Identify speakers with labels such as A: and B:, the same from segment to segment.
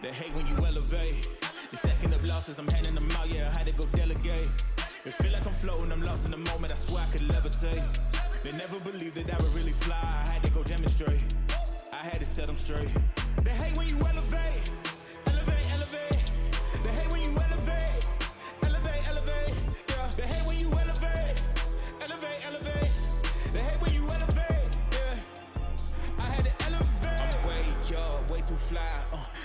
A: They hate when you elevate. You're stacking up losses, I'm handing them out, yeah, I had to go delegate. It feel like I'm floating, I'm lost in the moment, I swear I could levitate. They never believed that I would really fly, I had to go demonstrate. I had to set them straight. They hate when you elevate. Elevate, elevate. They hate when you elevate. Elevate, elevate. Yeah. They hate when you elevate. Elevate, elevate. They hate when you elevate. Yeah. I had to elevate. I'm way too fly.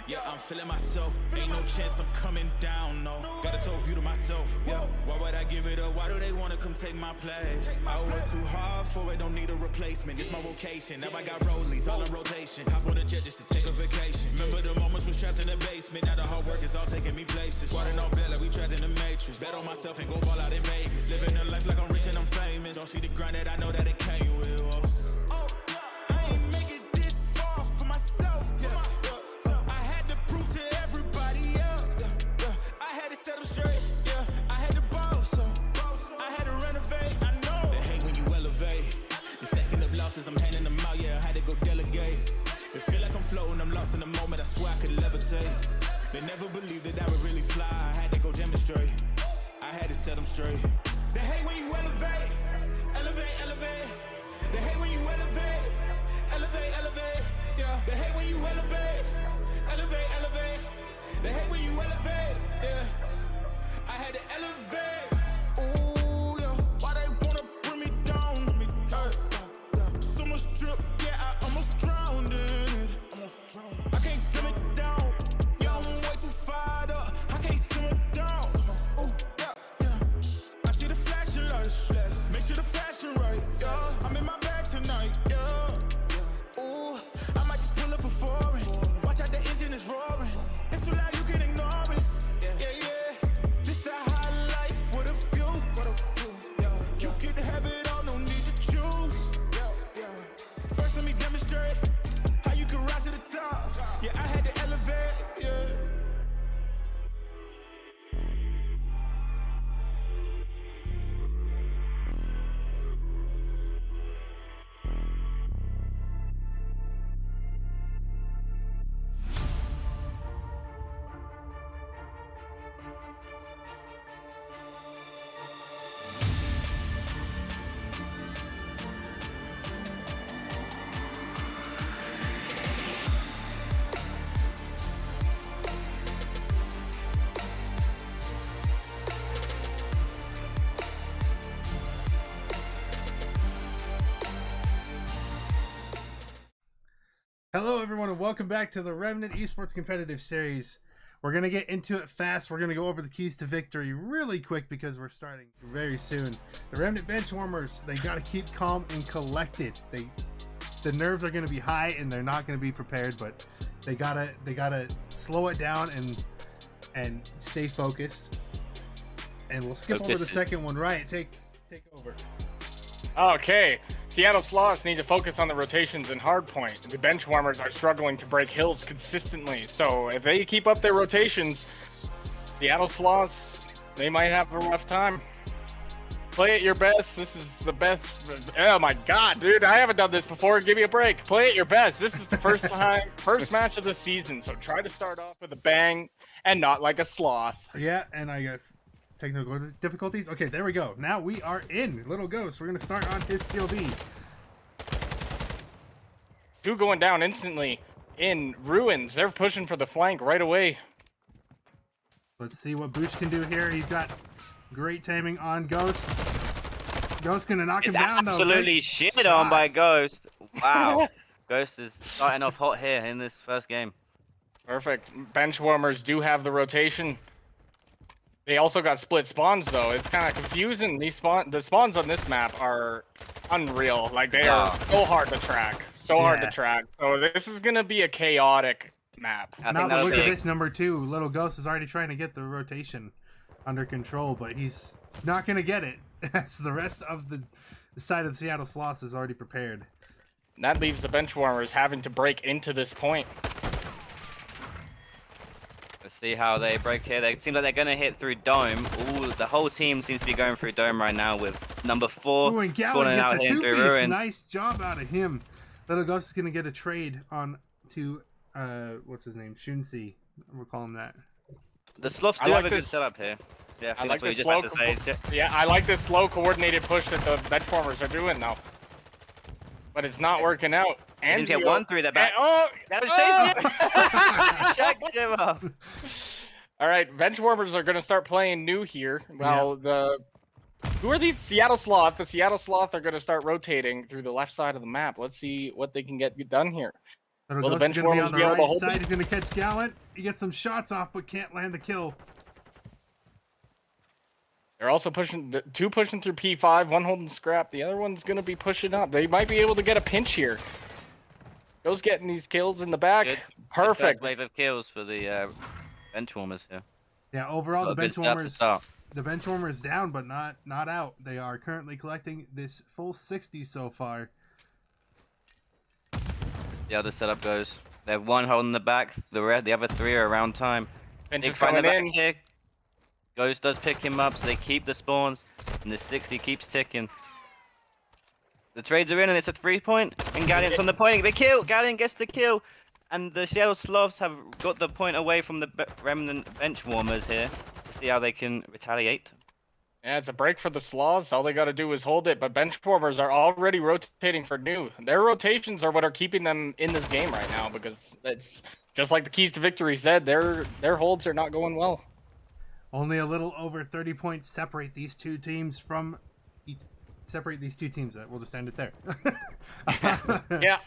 A: Yeah, I'm feeling myself. Ain't no chance I'm coming down, no. Got this whole view to myself. Yeah. Why would I give it up? Why do they wanna come take my place? I work too hard for it, don't need a replacement. This my vocation. Now I got rollies all in rotation. Hop on a jet just to take a vacation. Remember the moments was trapped in the basement. Now the hard work is all taking me places. Water no bed like we trapped in the matrix. Bet on myself and go ball out in Vegas. Living a life like I'm rich and I'm famous. Don't see the grind that I know that it came with. Oh, I ain't make it this far for myself. I had to prove to everybody else. I had to set them straight. Yeah, I had to boss. I had to renovate. I know they hate when you elevate. You're stacking up losses, I'm handing them out. Yeah, I had to go delegate. It feel like I'm floating, I'm lost in the moment. I swear I could levitate. They never believed that I would really fly. I had to go demonstrate. I had to set them straight. They hate when you elevate. Elevate, elevate. They hate when you elevate. Elevate, elevate. Yeah. They hate when you elevate. Elevate, elevate. They hate when you elevate. Yeah. I had to elevate. Ooh, yeah. Why they wanna bring me down? So much drip, yeah, I almost drowned in it. I can't dim it down. Yeah, I'm way too fired up. I can't simmer down. Ooh, yeah, yeah. I see the flashing lights. Make sure the flashing right. Yeah, I'm in my bag tonight. Yeah. Ooh, I might just pull up before it. Watch out, the engine is roaring. It's too loud, you can ignore it. Yeah, yeah. This the high life with a few. Yeah. You can have it all, no need to choose. Yeah. First, let me demonstrate how you can rise to the top. Yeah, I had to elevate. Yeah.
B: Hello everyone and welcome back to the Remnant Esports Competitive Series. We're going to get into it fast. We're going to go over the keys to victory really quick because we're starting very soon. The Remnant Benchwarmers, they got to keep calm and collected. The nerves are going to be high and they're not going to be prepared, but they gotta slow it down and stay focused. And we'll skip over the second one. Right, take over.
C: Okay, Seattle Sloths need to focus on the rotations and hardpoint. The Benchwarmers are struggling to break hills consistently, so if they keep up their rotations, Seattle Sloths, they might have a rough time. Play at your best. This is the best. Oh my god, dude, I haven't done this before. Give me a break. Play at your best. This is the first match of the season, so try to start off with a bang and not like a sloth.
B: Yeah, and I got technical difficulties. Okay, there we go. Now we are in Little Ghost. We're gonna start on his POV.
C: Two going down instantly in ruins. They're pushing for the flank right away.
B: Let's see what Boosh can do here. He's got great timing on Ghost. Ghost gonna knock him down though.
D: Absolutely shit on by Ghost. Wow. Ghost is starting off hot here in this first game.
C: Perfect. Benchwarmers do have the rotation. They also got split spawns though. It's kind of confusing. The spawns on this map are unreal. Like they are so hard to track. Hard to track. So this is gonna be a chaotic map.
B: Now look at this number 2. Little Ghost is already trying to get the rotation under control, but he's not gonna get it. As the rest of the side of the Seattle Sloths is already prepared.
C: And that leaves the Benchwarmers having to break into this point.
D: Let's see how they break here. It seems like they're gonna hit through Dome. Ooh, the whole team seems to be going through Dome right now with number 4.
B: Ooh, and Gallon gets a 2-piece. Nice job out of him. Little Ghost is gonna get a trade on to what's his name? Shunsi. We'll call him that.
D: The Sloths do have a good setup here. Yeah,
C: I like
D: that's what
C: this
D: you
C: slow.
D: just had to say.
C: Yeah, I like this slow coordinated push that the Benchwarmers are doing now. But it's not working out.
D: And get one through the back.
C: Oh!
D: That was chasing him. Chucks him off.
C: All right, Benchwarmers are going to start playing new here. Well, who are these? Seattle Sloth. The Seattle Sloth are going to start rotating through the left side of the map. Let's see what they can get done here.
B: Will the Benchwarmers be on the right side? He's going to catch Gallant. He gets some shots off, but can't land the kill.
C: They're also pushing, two pushing through P5, one holding scrap. The other one's going to be pushing up. They might be able to get a pinch here. Goes getting these kills in the back. Perfect.
D: Good wave of kills for the Benchwarmers here.
B: Yeah, overall the Benchwarmers down, but not out. They are currently collecting this full 60 so far.
D: The other setup goes. They have one holding the back. The other three are around time.
C: And
D: Big
C: just
D: fight in
C: coming
D: the
C: in.
D: back here. Ghost does pick him up, so they keep the spawns, and the 60 keeps ticking. The trades are in, and it's a 3-point, and Guardian's on the point. The kill! Guardian gets the kill, and the Seattle Sloths have got the point away from the Remnant Benchwarmers here to see how they can retaliate.
C: Yeah, it's a break for the Sloths. All they got to do is hold it, but Benchwarmers are already rotating for new. Their rotations are what are keeping them in this game right now, because it's just like the Keys to Victory said, their holds are not going well.
B: Only a little over 30 points separate these two teams from... We'll just end it there.
C: Yeah.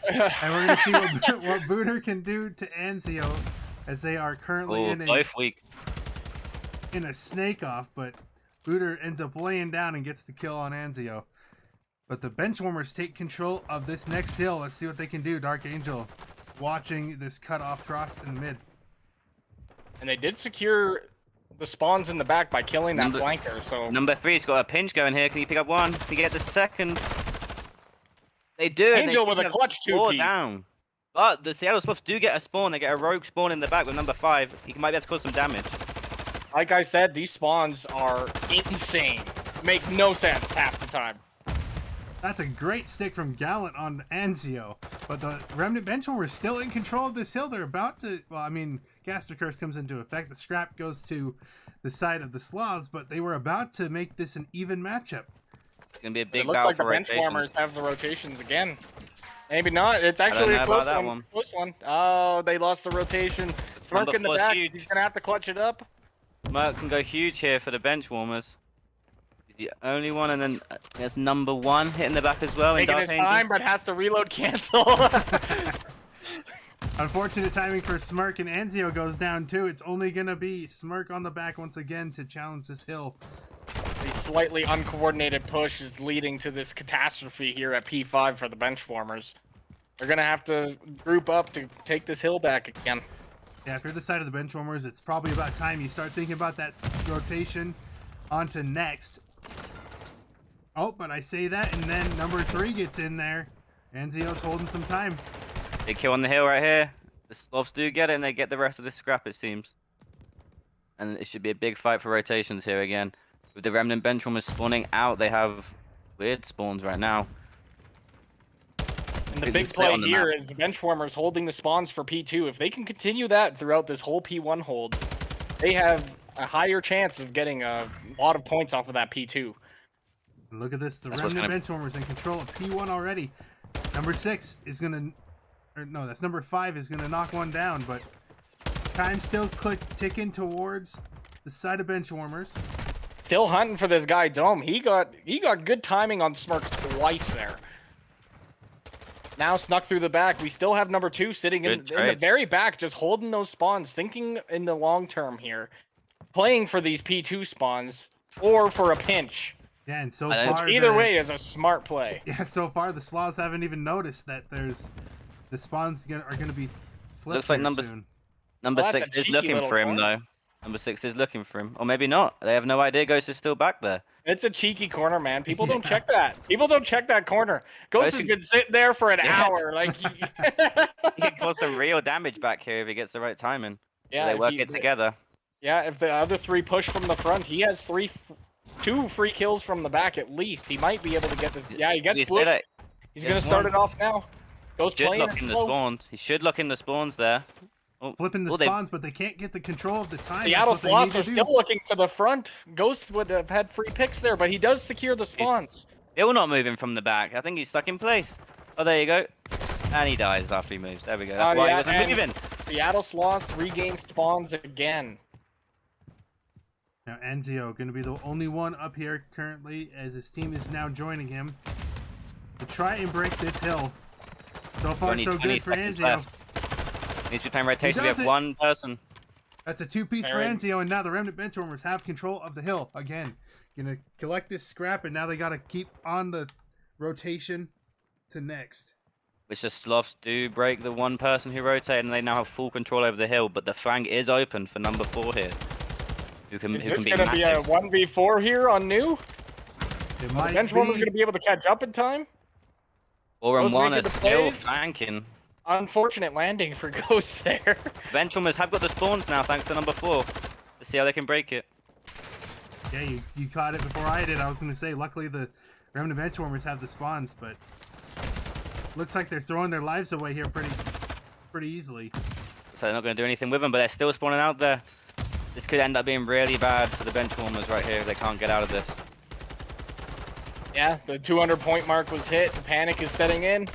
B: And we're going to see what Booter can do to Anzio, as they are currently in a snake-off, but Booter ends up laying down and gets the kill on Anzio. But the Benchwarmers take control of this next hill. Let's see what they can do. Dark Angel watching this cut-off cross in mid.
C: And they did secure the spawns in the back by killing that flanker, so...
D: Number 3's got a pinch going here. Can you pick up one? Can you get the second? They do.
C: Angel with a clutch 2P.
D: Down. But the Seattle Sloths do get a spawn. They get a rogue spawn in the back with number 5. He might be able to cause some damage.
C: Like I said, these spawns are insane. Make no sense half the time.
B: That's a great stick from Gallant on Anzio. But the Remnant Benchwarmers still in control of this hill. They're about to... Well, I mean, Gaster Curse comes into effect. The scrap goes to the side of the Sloths, but they were about to make this an even matchup.
D: It's going to be a big
C: battle. It looks like the Benchwarmers have the rotations again. Maybe not. It's actually a close one. Close one. Oh, they lost the rotation. Smirk in the back. He's going to have to clutch it up.
D: Smirk can go huge here for the Benchwarmers. He's the only one, and then there's number 1 hitting the back as well.
C: Taking his time, but has to reload cancel.
B: Unfortunate timing for Smirk, and Anzio goes down too. It's only going to be Smirk on the back once again to challenge this hill.
C: The slightly uncoordinated push is leading to this catastrophe here at P5 for the Benchwarmers. They're going to have to group up to take this hill back again.
B: Yeah, if you're the side of the Benchwarmers, it's probably about time you start thinking about that rotation onto next. Oh, but I say that, and then number 3 gets in there. Anzio's holding some time.
D: Big kill on the hill right here. The Sloths do get it, and they get the rest of this scrap, it seems. And it should be a big fight for rotations here again. With the Remnant Benchwarmers spawning out, they have weird spawns right now.
C: And the big play here is the Benchwarmers holding the spawns for P2. If they can continue that throughout this whole P1 hold, they have a higher chance of getting a lot of points off of that P2.
B: And look at this, the Remnant Benchwarmers in control of P1 already. Number 6 is gonna, or no, that's number 5 is gonna knock one down, but time still ticking towards the side of Benchwarmers.
C: Still hunting for this guy Dome. He got good timing on Smirk twice there. Now snuck through the back. We still have number 2 sitting in the very back, just holding those spawns, thinking in the long term here, playing for these P2 spawns or for a pinch.
B: Yeah, and so far
C: either way is a smart play.
B: Yeah, so far the Sloths haven't even noticed that the spawns are gonna be flipped.
D: Looks like number 6 is looking for him though. Number 6 is looking for him, or maybe not. They have no idea Ghost is still back there.
C: It's a cheeky corner, man. People don't check that. People don't check that corner. Ghost has been sitting there for an hour. Like he
D: can cause some real damage back here if he gets the right timing. Yeah, they work it together.
C: Yeah, if the other 3 push from the front, he has 2 free kills from the back at least. He might be able to get this. Yeah, he gets pushed. He's gonna start it off now. Ghost
D: Should
C: playing
D: lock
C: it
D: in the
C: slow.
D: spawns. He should lock in the spawns there. Oh,
B: Flipping the
D: oh, they-
B: spawns, but they can't get the control of the time.
C: Seattle
B: That's what they need
C: Sloths
B: to
C: are
B: do.
C: still looking to the front. Ghost would have had free picks there, but he does secure the spawns.
D: Still not moving from the back. I think he's stuck in place. Oh, there you go. And he dies after he moves. There we go. That's why he wasn't
C: and
D: moving.
C: Seattle Sloths regain spawns again.
B: Now Enzio going to be the only one up here currently, as his team is now joining him to try and break this hill. So far,
D: Only
B: so
D: 20
B: good for
D: seconds
B: Enzio.
D: left. Needs to be playing rotation. We
B: does
D: have
B: it.
D: one person.
B: That's a two-piece for
C: Very-
B: Enzio, and now the Remnant Benchwarmers have control of the hill again. Gonna collect this scrap, and now they got to keep on the rotation to next.
D: Which the Sloths do break the one person who rotated, and they now have full control over the hill. But the flank is open for number 4 here.
C: Is
D: Who
C: this
D: can be
C: going to be a
D: massive.
C: 1v4 here on new?
B: It
C: The
B: might
C: Benchwarmers going
B: be.
C: to be able to catch up in time?
D: 4 and
C: Those
D: 1
C: making
D: are
C: the
D: still
C: plays?
D: flanking.
C: Unfortunate landing for Ghost there.
D: Benchwarmers have got the spawns now, thanks to number 4. Let's see how they can break it.
B: Yeah, you caught it before I did. I was gonna say, luckily the Remnant Benchwarmers have the spawns, but looks like they're throwing their lives away here pretty easily.
D: So they're not going to do anything with them, but they're still spawning out there. This could end up being really bad for the Benchwarmers right here if they can't get out of this.
C: Yeah, the 200-point mark was hit. The panic is setting in.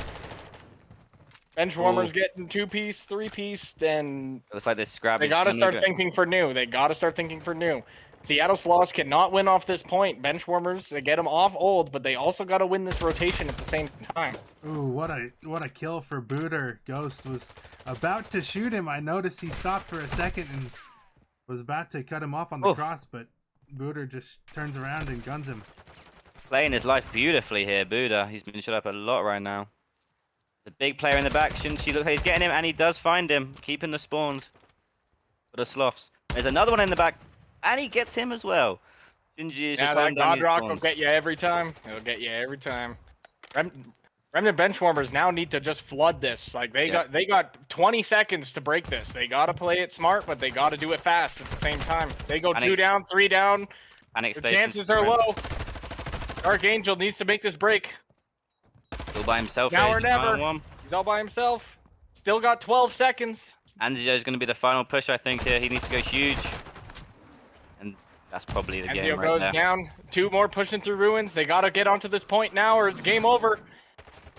C: Benchwarmers
D: Ooh.
C: getting 2-piece, 3-piece, and
D: It looks like this scrap
C: they
D: is
C: gotta
D: gonna
C: start
D: go-
C: thinking for new. They gotta start thinking for new. Seattle Sloths cannot win off this point. Benchwarmers, they get them off old, but they also gotta win this rotation at the same time.
B: Ooh, what a kill for Booter. Ghost was about to shoot him. I noticed he stopped for a second and was about to cut him off on the
D: Oh.
B: cross, but Booter just turns around and guns him.
D: Playing his life beautifully here, Buddha. He's been shut up a lot right now. The big player in the back, Shinji looks like he's getting him, and he does find him, keeping the spawns for the Sloths. There's another one in the back, and he gets him as well. Shinji is
C: Now
D: just
C: that
D: running down
C: God
D: his
C: Rock will
D: spawns.
C: get you every time. It'll get you every time. Remnant Benchwarmers now need to just flood this. Like they got 20 seconds to break this. They gotta play it smart, but they gotta do it fast at the same time. They go
D: And
C: 2 down, 3 down.
D: Panic
C: The
D: station.
C: chances are low. Archangel needs to make this break.
D: All by himself.
C: Now
D: here,
C: or
D: he's the final
C: never.
D: one.
C: He's all by himself. Still got 12 seconds.
D: Anzio's going to be the final push, I think, here. He needs to go huge. And that's probably the game
C: Enzio
D: right
C: goes
D: there.
C: down. 2 more pushing through ruins. They gotta get onto this point now, or it's game over.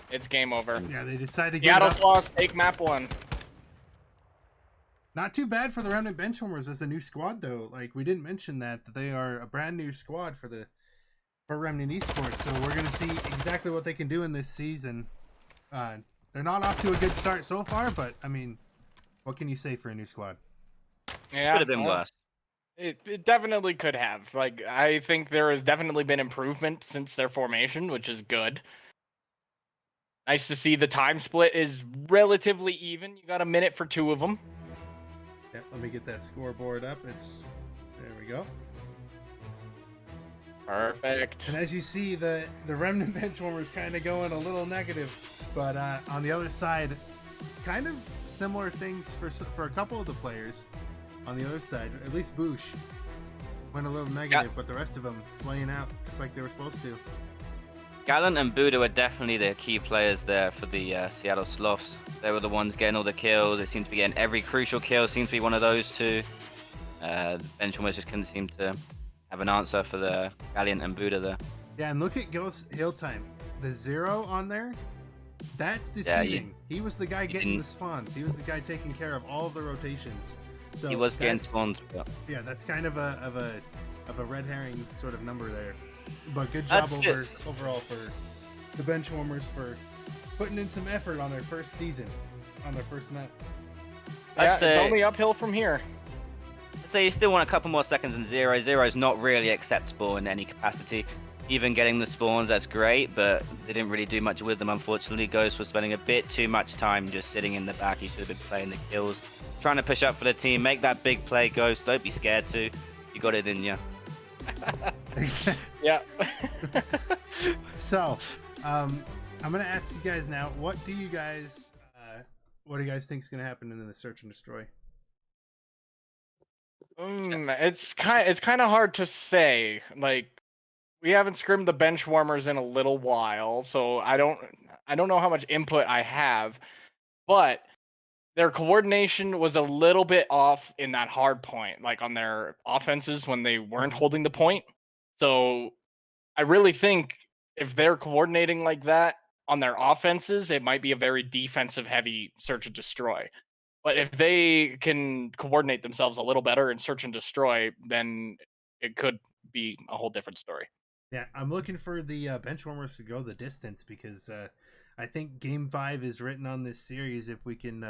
C: It's game over.
B: Yeah, they decided to get
C: Seattle
B: it up.
C: Sloths take map 1.
B: Not too bad for the Remnant Benchwarmers as a new squad, though. Like, we didn't mention that they are a brand new squad for Remnant Esports, so we're going to see exactly what they can do in this season. They're not off to a good start so far, but, I mean, what can you say for a new squad?
C: Yeah,
D: Could have been
C: well,
D: worse.
C: It definitely could have. Like, I think there has definitely been improvement since their formation, which is good. Nice to see the time split is relatively even. You got a minute for 2 of them.
B: Yep, let me get that scoreboard up. There we go.
C: Perfect.
B: And as you see, the Remnant Benchwarmers kind of going a little negative, but on the other side, kind of similar things for a couple of the players. On the other side, at least Boosh went a little negative, but the rest of them slaying out just like they were supposed to.
D: Gallant and Buddha were definitely the key players there for the Seattle Sloths. They were the ones getting all the kills. They seemed to be getting every crucial kill. Seems to be one of those two. Benchwarmers just couldn't seem to have an answer for the Gallant and Buddha there.
B: Yeah, and look at Ghost Hill Time. The 0 on there, that's deceiving. He was the guy getting
D: didn't-
B: the spawns. He was the guy taking care of all of the rotations. So
D: He was getting
B: that's-
D: spawns. But
B: Yeah, that's kind of a red herring sort of number there. But good job
D: That's it.
B: overall for the Benchwarmers for putting in some effort on their first season, on their first map.
C: Yeah,
D: I'd
C: it's
D: say-
C: only uphill from here.
D: So you still want a couple more seconds than 0. 0 is not really acceptable in any capacity. Even getting the spawns, that's great, but they didn't really do much with them, unfortunately. Ghost was spending a bit too much time just sitting in the back. He should have been playing the kills. Trying to push up for the team, make that big play, Ghost. Don't be scared to. You got it in you.
C: Yeah.
B: So, I'm gonna ask you guys now. What do you guys think is gonna happen in the search and destroy?
C: It's kind of hard to say. Like, we haven't scrimmed the Benchwarmers in a little while, so I don't know how much input I have, but their coordination was a little bit off in that hard point, like on their offenses when they weren't holding the point. So I really think if they're coordinating like that on their offenses, it might be a very defensive heavy search and destroy. But if they can coordinate themselves a little better in search and destroy, then it could be a whole different story.
B: Yeah, I'm looking for the Benchwarmers to go the distance because I think Game 5 is written on this series if we can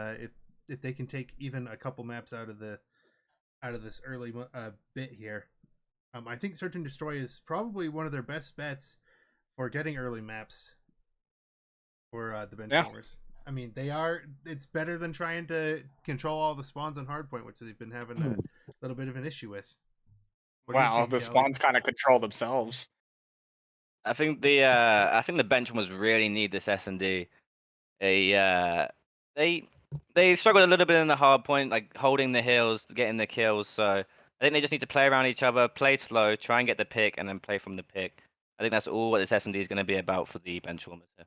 B: if they can take even a couple maps out of this early bit here. I think Search and Destroy is probably one of their best bets for getting early maps for the Benchwarmers. Yeah. I mean, it's better than trying to control all the spawns on Hardpoint, which they've been having a little bit of an issue with.
C: Wow, the spawns kind of control themselves.
D: I think the Benchwarmers really need this S&D. They struggled a little bit in the hard point, like holding the hills, getting the kills. So I think they just need to play around each other, play slow, try and get the pick, and then play from the pick. I think that's all what this S&D is going to be about for the Benchwarmers here.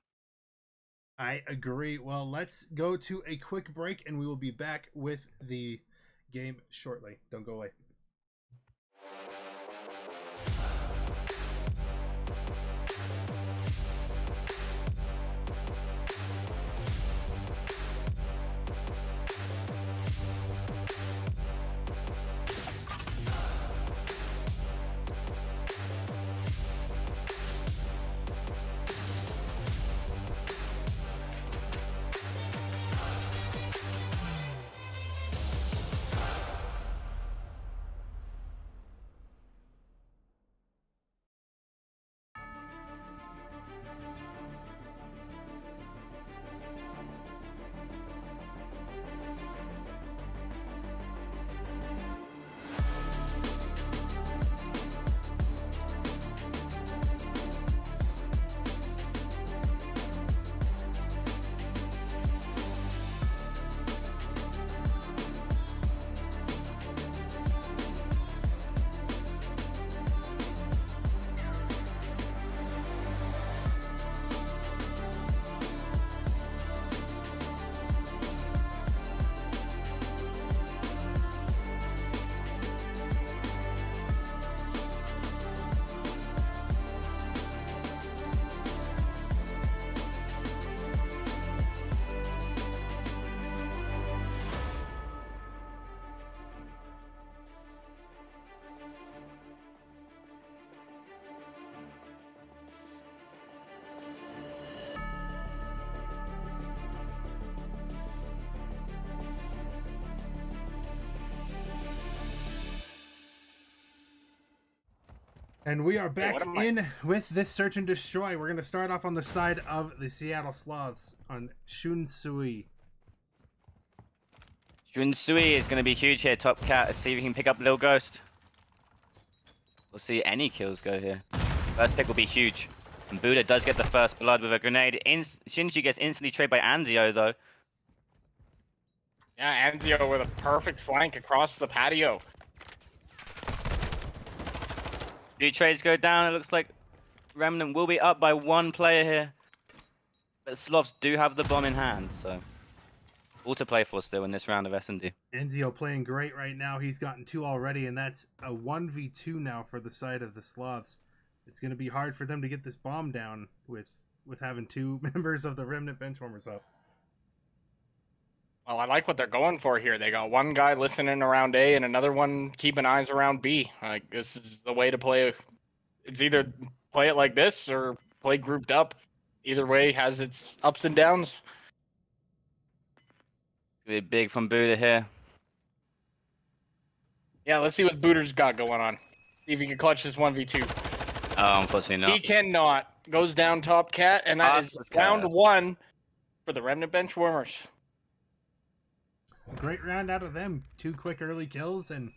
B: I agree. Well, let's go to a quick break, and we will be back with the game shortly. Don't go away. And we are back in with this Search and Destroy. We're going to start off on the side of the Seattle Sloths on Shunsui.
D: Shunsui is going to be huge here, Top Cat. Let's see if he can pick up Lil Ghost. We'll see any kills go here. First pick will be huge. And Buddha does get the first blood with a grenade. Shinji gets instantly traded by Anzio, though.
C: Yeah, Anzio with a perfect flank across the patio.
D: 2 trades go down. It looks like Remnant will be up by 1 player here. But Sloths do have the bomb in hand, so all to play for still in this round of S&D.
B: Enzio playing great right now. He's gotten 2 already, and that's a 1v2 now for the side of the Sloths. It's going to be hard for them to get this bomb down with having 2 members of the Remnant Benchwarmers up.
C: Well, I like what they're going for here. They got one guy listening around A and another one keeping eyes around B. Like, this is the way to play. It's either play it like this or play grouped up. Either way has its ups and downs.
D: Be big from Buddha here.
C: Yeah, let's see what Booter's got going on. See if he can clutch this 1v2.
D: Oh, unfortunately not.
C: He cannot. Goes down Top Cat, and that is round 1 for the Remnant Benchwarmers.
B: A great round out of them. 2 quick early kills, and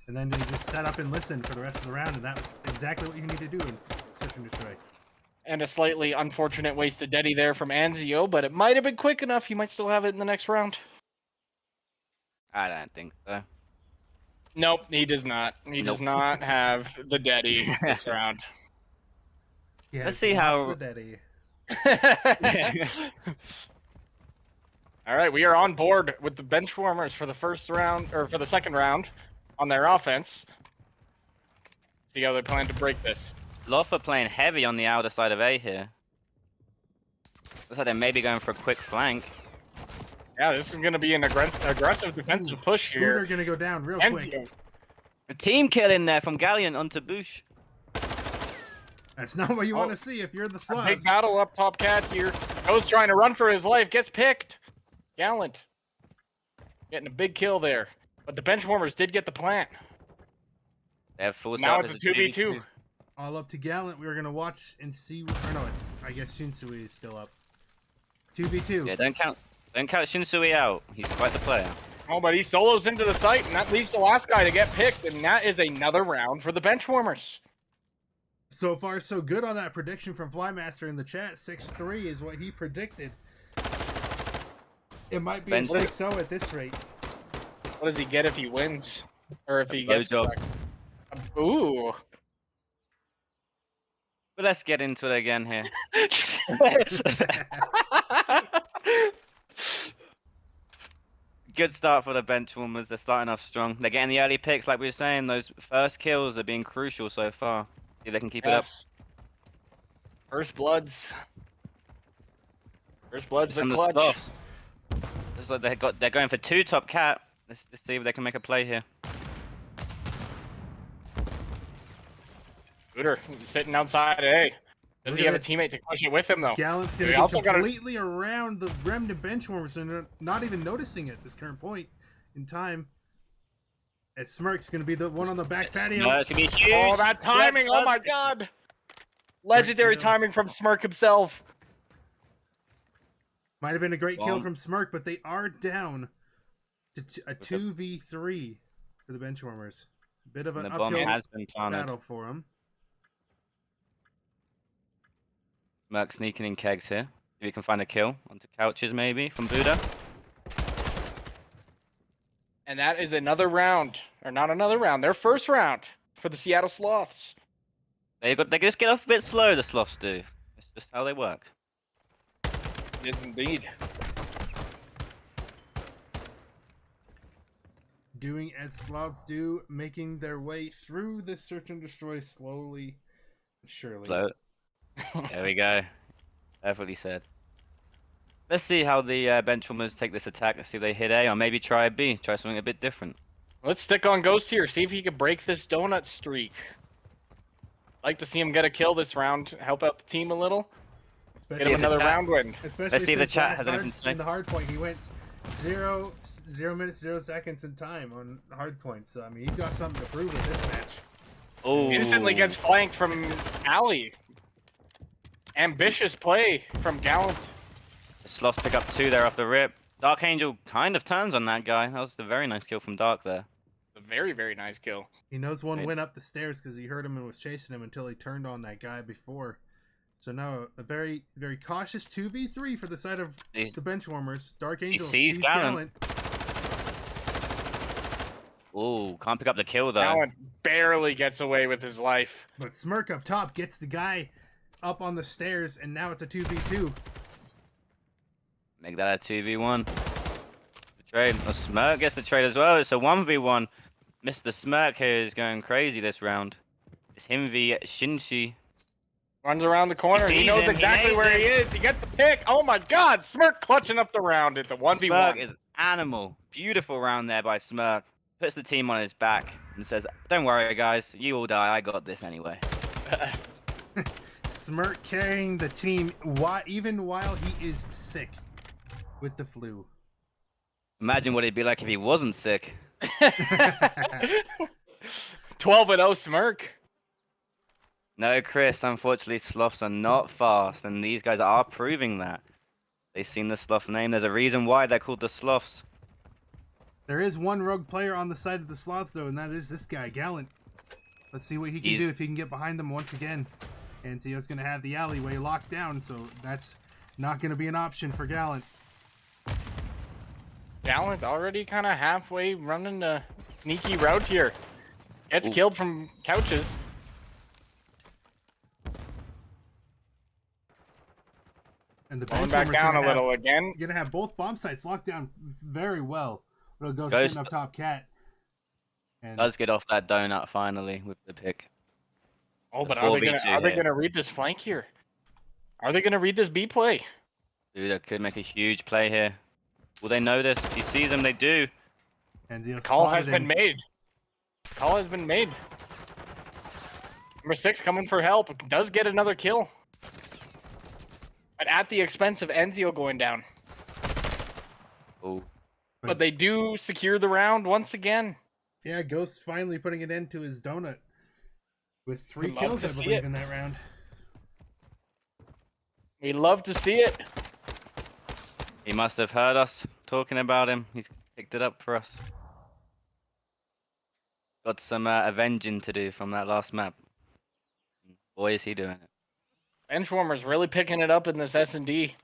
B: then they just set up and listen for the rest of the round, and that was exactly what you need to do in Search and Destroy.
C: And a slightly unfortunate wasted Deddy there from Anzio, but it might have been quick enough. He might still have it in the next round.
D: I don't think so.
C: Nope, he does not. He does not have the Deddy this round.
D: Let's see how.
B: The daddy.
C: All right, we are on board with the Benchwarmers for the first round, or for the second round, on their offense. See how they plan to break this.
D: Sloths are playing heavy on the outer side of A here. Looks like they may be going for a quick flank.
C: Yeah, this is going to be an aggressive defensive push here.
B: Booter gonna go down real quick.
D: A team kill in there from Galleon onto Bush.
B: That's not what you want to see if you're the Sloths.
C: Big battle up top, Cat here. Goes trying to run for his life, gets picked. Gallant. Getting a big kill there. But the Benchwarmers did get the plant.
D: They have full
C: Now
D: self
C: it's a 2v2.
B: All up to Gallant. We were gonna watch and see. Or no, it's. I guess Shinsui is still up. 2v2.
D: Yeah, don't count Shinsui out. He's quite the player.
C: Oh, but he solos into the site, and that leaves the last guy to get picked, and that is another round for the Benchwarmers.
B: So far, so good on that prediction from Flymaster in the chat. 6-3 is what he predicted. It might be a 6-0 at this rate.
C: What does he get if he wins? Or if he gets...
D: Job.
C: Ooh.
D: But let's get into it again here. Good start for the Benchwarmers. They're starting off strong. They're getting the early picks, like we were saying. Those first kills are being crucial so far. See if they can keep it up.
C: First Bloods. First Bloods are clutch.
D: Looks like they're going for 2 top cat. Let's see if they can make a play here.
C: Booter sitting outside. Hey, does he have a teammate to push it with him though?
B: Gallant's gonna be completely around the Remnant Benchwarmers and they're not even noticing at this current point in time. As Smirk's gonna be the one on the back patio.
D: No, it's gonna be huge.
C: Oh, that timing! Oh my god! Legendary timing from Smirk himself.
B: Might have been a great kill from Smirk, but they are down to a 2v3 for the Benchwarmers. A bit of an uphill battle for them.
D: Smirk sneaking in kegs here. If you can find a kill onto couches maybe from Buddha.
C: And that is another round, or not another round, their first round for the Seattle Sloths.
D: They just get off a bit slow, the Sloths do. It's just how they work.
C: It is indeed.
B: Doing as Sloths do, making their way through this search and destroy slowly but surely.
D: Slow. There we go. Perfectly said. Let's see how the Benchwarmers take this attack. Let's see if they hit A or maybe try B. Try something a bit different.
C: Let's stick on Ghost here. See if he can break this donut streak. Like to see him get a kill this round. Help out the team a little. Get him another round win.
B: Especially
D: Let's see if the chat has anything to say.
B: In the hard point, he went 0 minutes, 0 seconds in time on hard point. So, I mean, he's got something to prove with this match.
D: Oh!
C: Instantly gets flanked from Alley. Ambitious play from Gallant.
D: The Sloths pick up 2 there off the rip. Dark Angel kind of turns on that guy. That was a very nice kill from Dark there.
C: A very, very nice kill.
B: He knows one went up the stairs because he heard him and was chasing him until he turned on that guy before. So now a very, very cautious 2v3 for the side of the Benchwarmers. Dark Angel sees Gallant.
D: Oh, can't pick up the kill though.
C: Gallant barely gets away with his life.
B: But Smirk up top gets the guy up on the stairs, and now it's a 2v2.
D: Make that a 2v1. The trade. Oh, Smirk gets the trade as well. It's a 1v1. Mr. Smirk here is going crazy this round. It's him v Shinshi.
C: Runs around the corner. He knows exactly where he is. He gets the pick. Oh my god. Smirk clutching up the round at the 1v1.
D: Smirk is animal. Beautiful round there by Smirk. Puts the team on his back and says, don't worry guys. You all die. I got this anyway.
B: Smirk carrying the team even while he is sick with the flu.
D: Imagine what it'd be like if he wasn't sick.
C: 12-0 Smirk.
D: No, Chris, unfortunately, Sloths are not fast, and these guys are proving that. They've seen the Sloth name. There's a reason why they're called the Sloths.
B: There is one rogue player on the side of the Sloths, though, and that is this guy, Gallant. Let's see what he can do if he can get behind them once again. And Tio's going to have the alleyway locked down, so that's not going to be an option for Gallant.
C: Gallant already kind of halfway running a sneaky route here. Gets killed from couches.
B: And the
C: Going back
B: Benchwarmers
C: down a little again.
B: You're gonna have both bomb sites locked down very well. It'll go
D: Ghost
B: sitting up top, cat. And
D: does get off that donut finally with the pick.
C: Oh,
D: The
C: but are they
D: 4v2
C: gonna read this flank here? Are they gonna read this B play?
D: Dude, that could make a huge play here. Will they notice? He sees them, they do.
B: Enzio
C: Call has
B: spotted
C: been
B: him.
C: made. Call has been made. Number 6 coming for help. Does get another kill. But at the expense of Enzio going down.
D: Oh,
C: But they do secure the round once again.
B: Yeah, Ghost finally putting an end to his donut with 3
C: Would love
B: kills,
C: to
B: I
C: see
B: believe,
C: it.
B: in that round.
C: We love to see it.
D: he must have heard us talking about him. He's picked it up for us. Got some avenging to do from that last map. Boy, is he doing it.
C: Benchwarmers really picking it up in this S&D.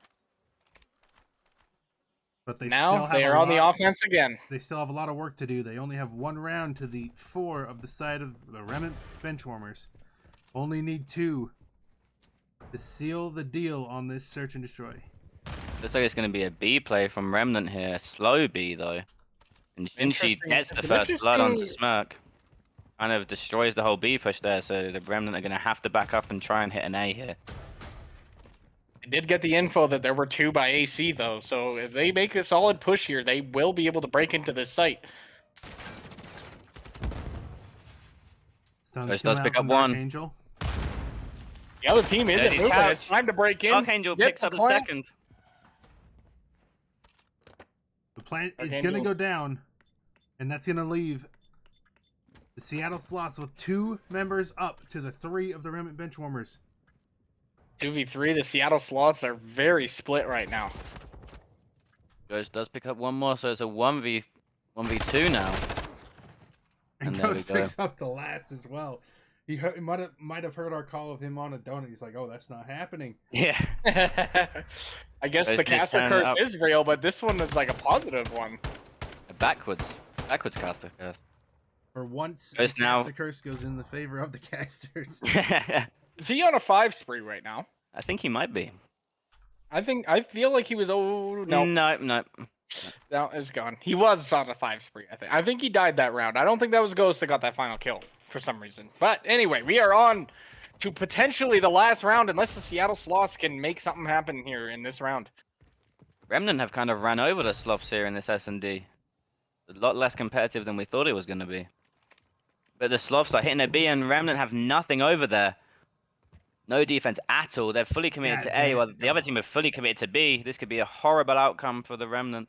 B: But they
C: Now
B: still have
C: they
B: a
C: are on the
B: lot-
C: offense again.
B: They still have a lot of work to do. They only have 1 round to the 4 of the side of the Remnant Benchwarmers. Only need 2 to seal the deal on this search and destroy.
D: Looks like it's going to be a B play from Remnant here. Slow B, though. And Shinji
C: Interesting.
D: gets the
C: It's an
D: first blood onto
C: interesting-
D: Smirk. Kind of destroys the whole B push there, so the Remnant are going to have to back up and try and hit an A here.
C: I did get the info that there were 2 by AC, though, so if they make a solid push here, they will be able to break into this site.
B: Stuns
D: Ghost
B: come
D: does
B: out
D: pick
B: from
D: up
B: Dark
D: 1.
B: Angel.
C: The other team isn't
D: Dirty
C: moving.
D: touch.
C: It's time to break in.
D: Archangel
C: Get
D: picks up the
C: plant.
D: second.
B: The plant
C: Dark
B: is going to
C: Angel.
B: go down, and that's going to leave the Seattle Sloths with 2 members up to the 3 of the Remnant Benchwarmers.
C: 2v3, the Seattle Sloths are very split right now.
D: Ghost does pick up 1 more, so it's a 1v2 now.
B: And
D: And there we
B: Ghost
D: go.
B: picks up the last as well. He might have heard our call of him on a donut. He's like, "Oh, that's not happening."
D: Yeah.
C: I guess
D: Those
C: the
D: just
C: caster
D: turn
C: curse
D: up.
C: is real, but this one is like a positive one.
D: A backwards caster curse.
B: For once, the
D: Ghost now-
B: caster curse goes in the favor of the casters.
D: I
C: Is he on a 5 spree right now?
D: think he might be.
C: I feel like he was. Oh no,
D: No.
C: no, it's gone. He was on a 5 spree. I think he died that round. I don't think that was Ghost that got that final kill for some reason. But anyway, we are on to potentially the last round, unless the Seattle Sloths can make something happen here in this round.
D: Remnant have kind of ran over the Sloths here in this S&D. A lot less competitive than we thought it was going to be. But the Sloths are hitting a B, and Remnant have nothing over there. No defense at all. They're fully committed
B: Yeah,
D: to A,
B: they-
D: while the other team are fully committed to B. This could be a horrible outcome for the Remnant.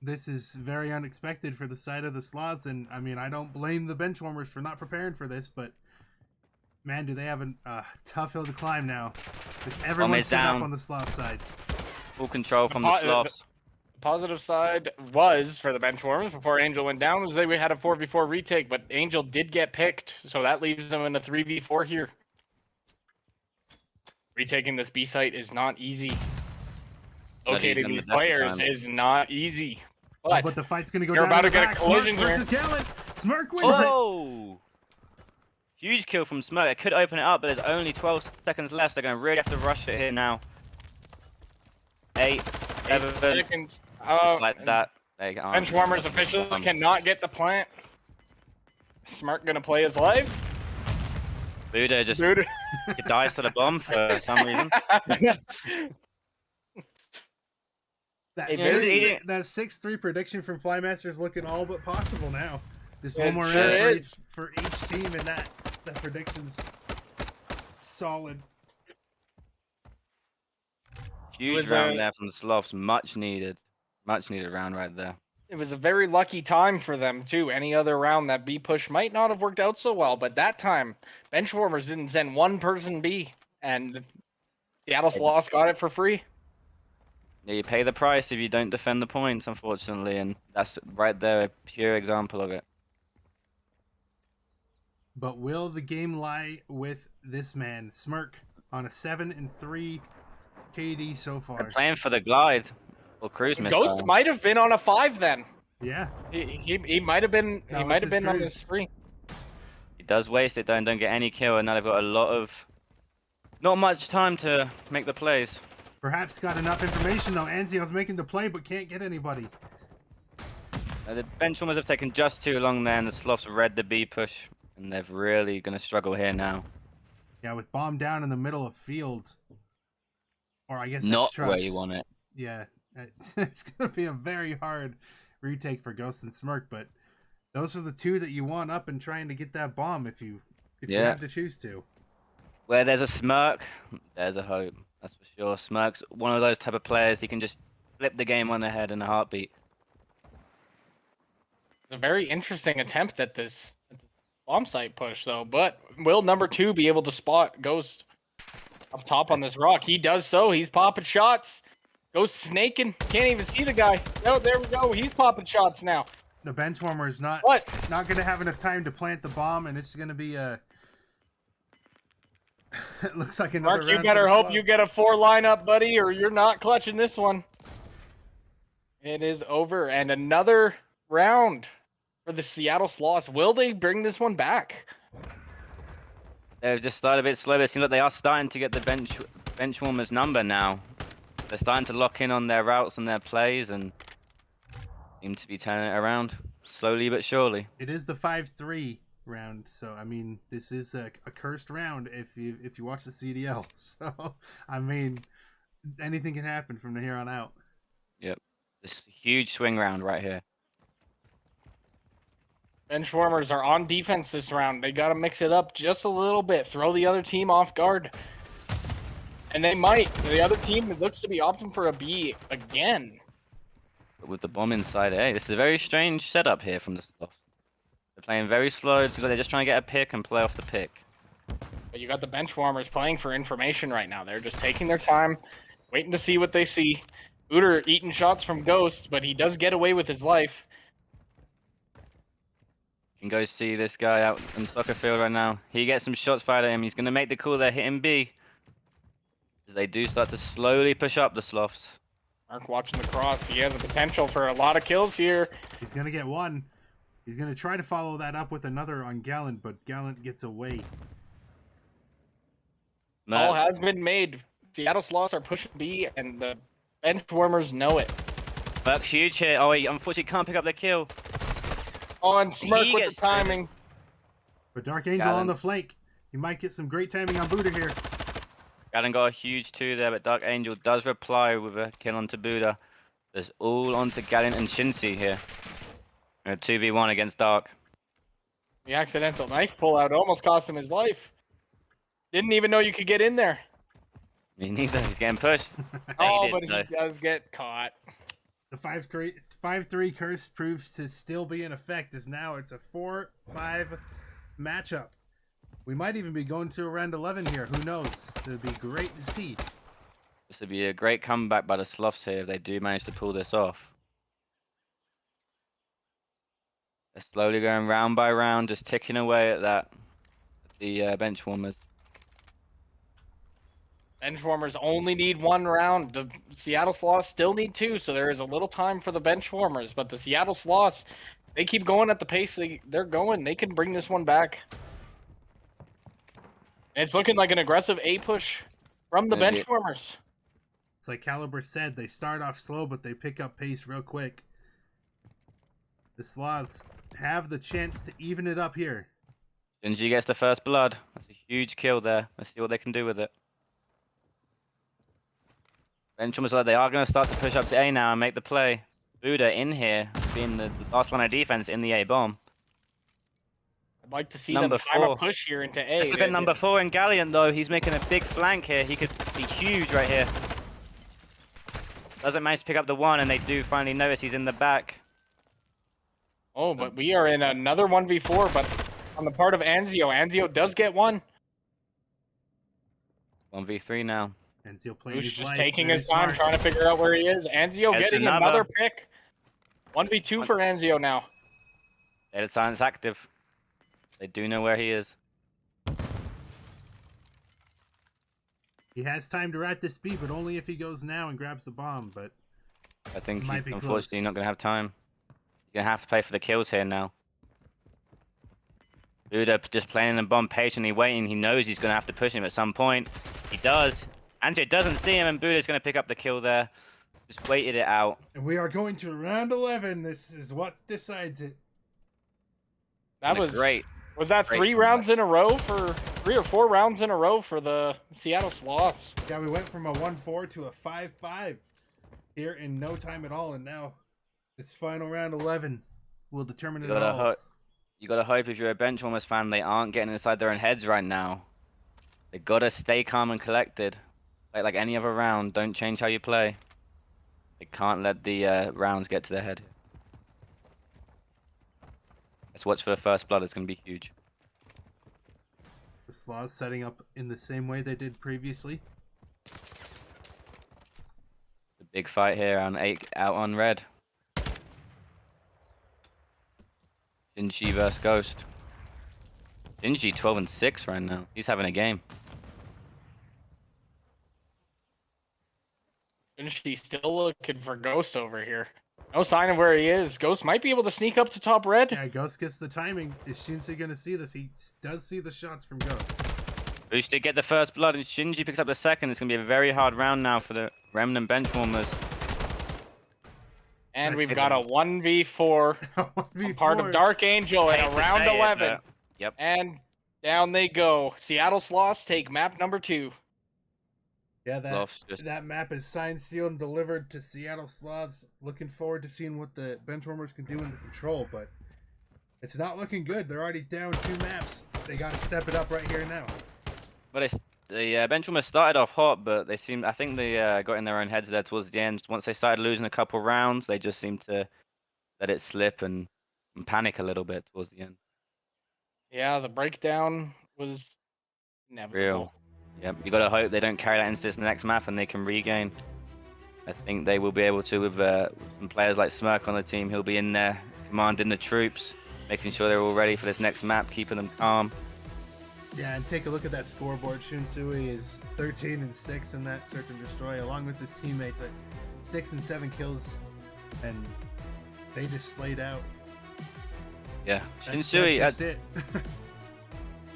B: This is very unexpected for the side of the Sloths, and I mean, I don't blame the Benchwarmers for not preparing for this, but man, do they have a tough hill to climb now. With everyone
D: is
B: set up
D: down.
B: on the Sloth side.
D: Full control from
C: po-
D: the Sloths.
C: The positive side was for the Benchwarmers before Angel went down was they had a 4v4 retake, but Angel did get picked, so that leaves them in a 3v4 here. Retaking this B site is not easy.
D: Not
C: Locating
D: even
C: these
D: the best of
C: players
D: time.
C: is not easy.
B: But,
C: But
B: the fight's gonna go
C: you're
B: down
C: about
B: to
C: to
B: the
C: get a
B: back.
C: collision
B: Smirk
C: here.
B: versus Gallant. Smirk wins it.
D: Oh! Huge kill from Smoke. It could open it up, but there's only 12 seconds left. They're going to really have to rush it here now. 8, 7, just
C: seconds.
D: like that. They aren't-
C: Benchwarmers officials cannot get the plant. Smart gonna play his life.
D: Buddha just
C: Dude.
D: dies to the bomb for some reason.
B: That
C: Hey,
B: six,
D: Buddha-
B: that 6-3 prediction from Flymaster is looking all but possible now. Just
C: It
B: one more
C: sure
B: round for
C: is.
B: for each team, and that prediction's solid.
D: Huge
C: was,
D: round there from the Sloths. Much needed. Much needed round right there.
C: It was a very lucky time for them too. Any other round that B push might not have worked out so well, but that time Benchwarmers didn't send one person B, and Seattle Sloths got it for free.
D: Yeah, you pay the price if you don't defend the points, unfortunately, and that's right there a pure example of it.
B: But will the game lie with this man? Smirk on a 7-3 KD so far.
D: They're playing for the glide or cruise missile.
C: Ghost might have been on a 5 then.
B: Yeah,
C: He might have been
B: That
C: he
B: was
C: might have
B: his
C: been on
B: cruise.
C: this spree.
D: He does waste it though and don't get any kill, and now they've got a lot of... Not much time to make the plays.
B: Perhaps got enough information though. Anzio's making the play but can't get anybody.
D: The Benchwarmers have taken just too long there, and the Sloths read the B push, and they're really going to struggle here now.
B: Yeah, with bomb down in the middle of field. Or I guess that's
D: Not
B: trucks.
D: where you want it.
B: Yeah, it's going to be a very hard retake for Ghost and Smirk, but those are the two that you want up and trying to get that bomb if you have to choose to.
D: Where there's a Smirk, there's a hope. That's for sure. Smirk's one of those type of players. He can just flip the game on the head in a heartbeat.
C: A very interesting attempt at this bomb site push, though. But will number 2 be able to spot Ghost up top on this rock? He does so. He's popping shots. Ghost snaking. Can't even see the guy. Oh, there we go. He's popping shots now.
B: The Benchwarmer is not going to have enough time to plant the bomb, and it's going to be a... It looks like another
C: Mark,
B: round
C: you better hope
B: Sloths.
C: you get a 4 lineup, buddy, or you're not clutching this one. It is over, and another round for the Seattle Sloths. Will they bring this one back?
D: They've just started a bit slow. It seems like they are starting to get the Benchwarmers number now. They're starting to lock in on their routes and their plays, and seem to be turning it around slowly but surely.
B: It is the 5-3 round, so I mean, this is a cursed round if you watch the CDL. So I mean, anything can happen from here on out.
D: Yep, this huge swing round right here.
C: Benchwarmers are on defense this round. They got to mix it up just a little bit. Throw the other team off guard. And they might. The other team looks to be opting for a B again.
D: But with the bomb inside A, this is a very strange setup here from the Sloths. They're playing very slow. It's like they're just trying to get a pick and play off the pick.
C: But you got the Benchwarmers playing for information right now. They're just taking their time, waiting to see what they see. Uter eating shots from Ghost, but he does get away with his life.
D: You can go see this guy out in the soccer field right now. He gets some shots fired at him. He's going to make the call there, hitting B. As they do start to slowly push up the Sloths.
C: Mark watching the cross. He has the potential for a lot of kills here.
B: He's gonna get one. He's gonna try to follow that up with another on Gallant, but Gallant gets away.
C: All has been made. Seattle Sloths are pushing B, and the Benchwarmers know it.
D: Buck's huge here. Oh, he unfortunately can't pick up the kill.
C: Oh, and Smirk
D: He
C: with
D: gets
C: the timing.
B: But Dark Angel on the flank. He might get some great timing on Buddha here.
D: Galen got a huge 2 there, but Dark Angel does reply with a kill onto Buddha. There's all onto Galen and Shinsi here. A 2v1 against Dark.
C: The accidental knife pullout almost cost him his life. Didn't even know you could get in there.
D: Me neither. He's getting pushed.
C: Oh, but he does get caught.
B: The 5-3 curse proves to still be in effect, as now it's a 4-5 matchup. We might even be going to around 11 here. Who knows? It would be great to see.
D: This would be a great comeback by the Sloths here if they do manage to pull this off. They're slowly going round by round, just ticking away at that. The Benchwarmers.
C: Benchwarmers only need 1 round. The Seattle Sloths still need 2, so there is a little time for the Benchwarmers. But the Seattle Sloths, they keep going at the pace they're going. They can bring this one back. It's looking like an aggressive A push from the Benchwarmers.
B: It's like Caliber said, they start off slow, but they pick up pace real quick. The Sloths have the chance to even it up here.
D: Shinji gets the first blood. That's a huge kill there. Let's see what they can do with it. Benchwarmers like they are going to start to push up to A now and make the play. Buddha in here, being the last line of defense in the A bomb.
C: I'd like to see
D: Number
C: them time a
D: 4.
C: push here into A.
D: Let's look at number 4 in Gallant though. He's making a big flank here. He could be huge right here. Doesn't manage to pick up the 1, and they do finally notice he's in the back.
C: Oh, but we are in another 1v4, but on the part of Anzio. Anzio does get 1.
D: 1v3 now.
B: Anzio playing
C: Who's
B: his
C: just
B: life,
C: taking
B: very
C: his time,
B: smart.
C: trying to figure out where he is. Anzio
D: That's
C: getting another pick. 1v2 for Anzio now.
D: Data science active. They do know where he is.
B: He has time to rat this B, but only if he goes now and grabs the bomb. But
D: I think
B: Might
D: he's
B: be
D: unfortunately
B: close.
D: not going to have time. He's going to have to play for the kills here now. Buddha just playing the bomb patiently waiting. He knows he's going to have to push him at some point. He does. Andrew doesn't see him, and Buddha's going to pick up the kill there. Just waited it out.
B: And we are going to round 11. This is what decides it.
C: That
D: And a
C: was
D: great.
C: Was that
D: great
C: 3
D: comeback.
C: rounds in a row for 3 or 4 rounds in a row for the Seattle Sloths?
B: Yeah, we went from a 1-4 to a 5-5 here in no time at all, and now this final round 11 will determine it all.
D: You gotta hope if you're a Benchwarmers fan, they aren't getting inside their own heads right now. They gotta stay calm and collected. Like any other round, don't change how you play. They can't let the rounds get to their head. Let's watch for the first blood. It's gonna be huge.
B: The Sloths setting up in the same way they did previously.
D: The big fight here on out on red. Shinji versus Ghost. Shinji 12-6 right now. He's having a game.
C: And she's still looking for Ghost over here. No sign of where he is. Ghost might be able to sneak up to top red.
B: Yeah, Ghost gets the timing. Is Shinsei going to see this? He does see the shots from Ghost.
D: Boosh did get the first blood, and Shinji picks up the second. It's going to be a very hard round now for the Remnant Benchwarmers.
C: And we've got a 1v4.
B: 1v4.
C: Part of Dark Angel in a round 11.
D: Yep.
C: And down they go. Seattle Sloths take map number 2.
B: Yeah,
D: Sloths just-
B: that map is signed, sealed, and delivered to Seattle Sloths. Looking forward to seeing what the Benchwarmers can do in the control, but it's not looking good. They're already down 2 maps. They got to step it up right here now.
D: But the Benchwarmers started off hot, but I think they got in their own heads there towards the end. Once they started losing a couple rounds, they just seemed to let it slip and panic a little bit towards the end.
C: Yeah, the breakdown was inevitable.
D: Real. Yep, you gotta hope they don't carry that into this next map and they can regain. I think they will be able to with some players like Smirk on the team. He'll be in there commanding the troops, making sure they're all ready for this next map, keeping them calm.
B: Yeah, and take a look at that scoreboard. Shunsui is 13-6 in that search and destroy, along with his teammates at 6 and 7 kills, and they just slayed out.
D: Yeah,
B: That's
D: Shinsui
B: just it.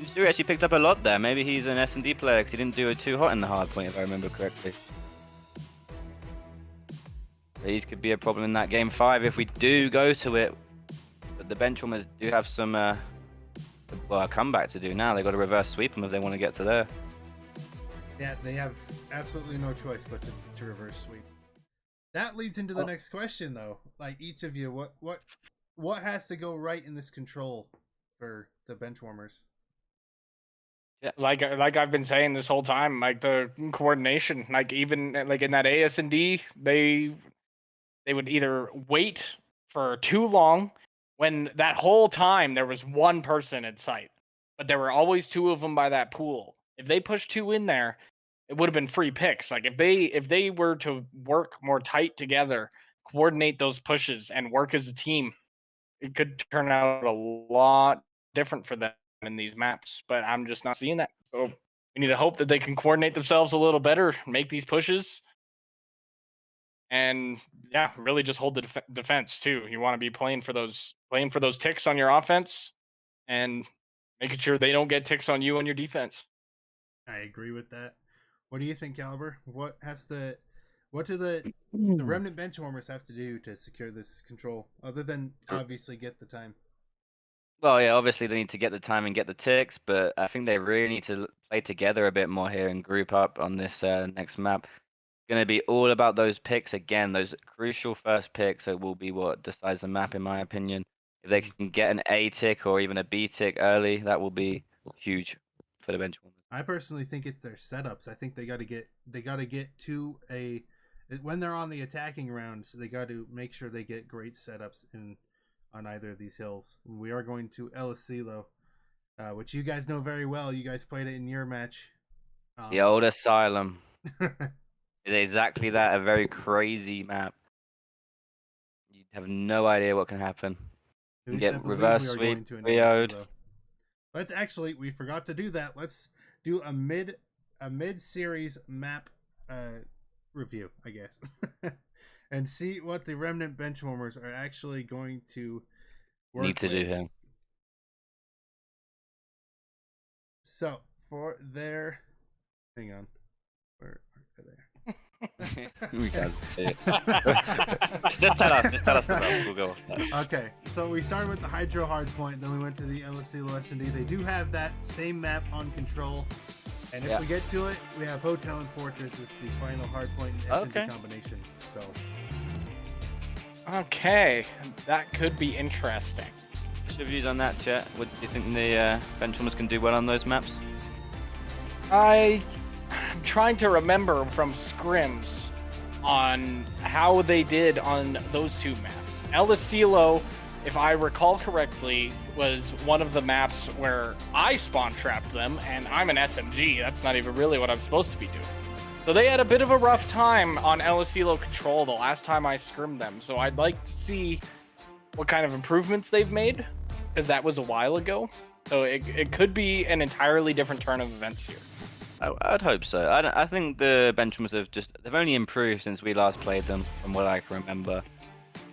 D: Shinsui actually picked up a lot there. Maybe he's an S&D player because he didn't do it too hot in the hard point, if I remember correctly. These could be a problem in that game 5 if we do go to it. But the Benchwarmers do have some a comeback to do now. They've got to reverse sweep them if they want to get to there.
B: Yeah, they have absolutely no choice but to reverse sweep. That leads into the next question, though. Like, each of you, what has to go right in this control for the Benchwarmers?
C: Yeah, like I've been saying this whole time, like the coordination, like even like in that AS&D, they would either wait for too long when that whole time there was one person in sight, but there were always 2 of them by that pool. If they pushed 2 in there, it would have been free picks. Like if they were to work more tight together, coordinate those pushes, and work as a team, it could turn out a lot different for them in these maps. But I'm just not seeing that. So we need to hope that they can coordinate themselves a little better, make these pushes, and yeah, really just hold the defense too. You want to be playing for those ticks on your offense, and making sure they don't get ticks on you on your defense.
B: I agree with that. What do you think, Caliber? What do the Remnant Benchwarmers have to do to secure this control, other than obviously get the time?
D: Well, yeah, obviously they need to get the time and get the ticks, but I think they really need to play together a bit more here and group up on this next map. It's going to be all about those picks again, those crucial first picks that will be what decides the map, in my opinion. If they can get an A tick or even a B tick early, that will be huge for the Benchwarmers.
B: I personally think it's their setups. I think they got to get to a, when they're on the attacking rounds, they got to make sure they get great setups on either of these hills. We are going to LSC though, which you guys know very well. You guys played it in your match.
D: The old Asylum. It's exactly that, a very crazy map. You have no idea what can happen. You get reverse sweep, reoed.
B: We forgot to do that. Let's do a mid-series map review, I guess. And see what the Remnant Benchwarmers are actually going to
D: need to do here.
B: So for their, hang on, Where are they?
D: We can't see it. Just tell us the map. We'll go off that.
B: Okay, so we started with the Hydro Hardpoint, then we went to the LSCLO S&D. They do have that same map on control, and if we get to it, we have Hotel and Fortress as the final Hardpoint and S&D combination. So,
C: okay, that could be interesting.
D: What's your views on that, chat? What do you think the Benchwarmers can do well on those maps?
C: I'm trying to remember from scrims on how they did on those two maps. El Asilo, if I recall correctly, was one of the maps where I spawn trapped them, and I'm an SMG. That's not even really what I'm supposed to be doing. So they had a bit of a rough time on El Asilo control the last time I scrimmed them. So I'd like to see what kind of improvements they've made, because that was a while ago. So it could be an entirely different turn of events here.
D: I'd hope so. I think the Benchwarmers they've only improved since we last played them, from what I can remember.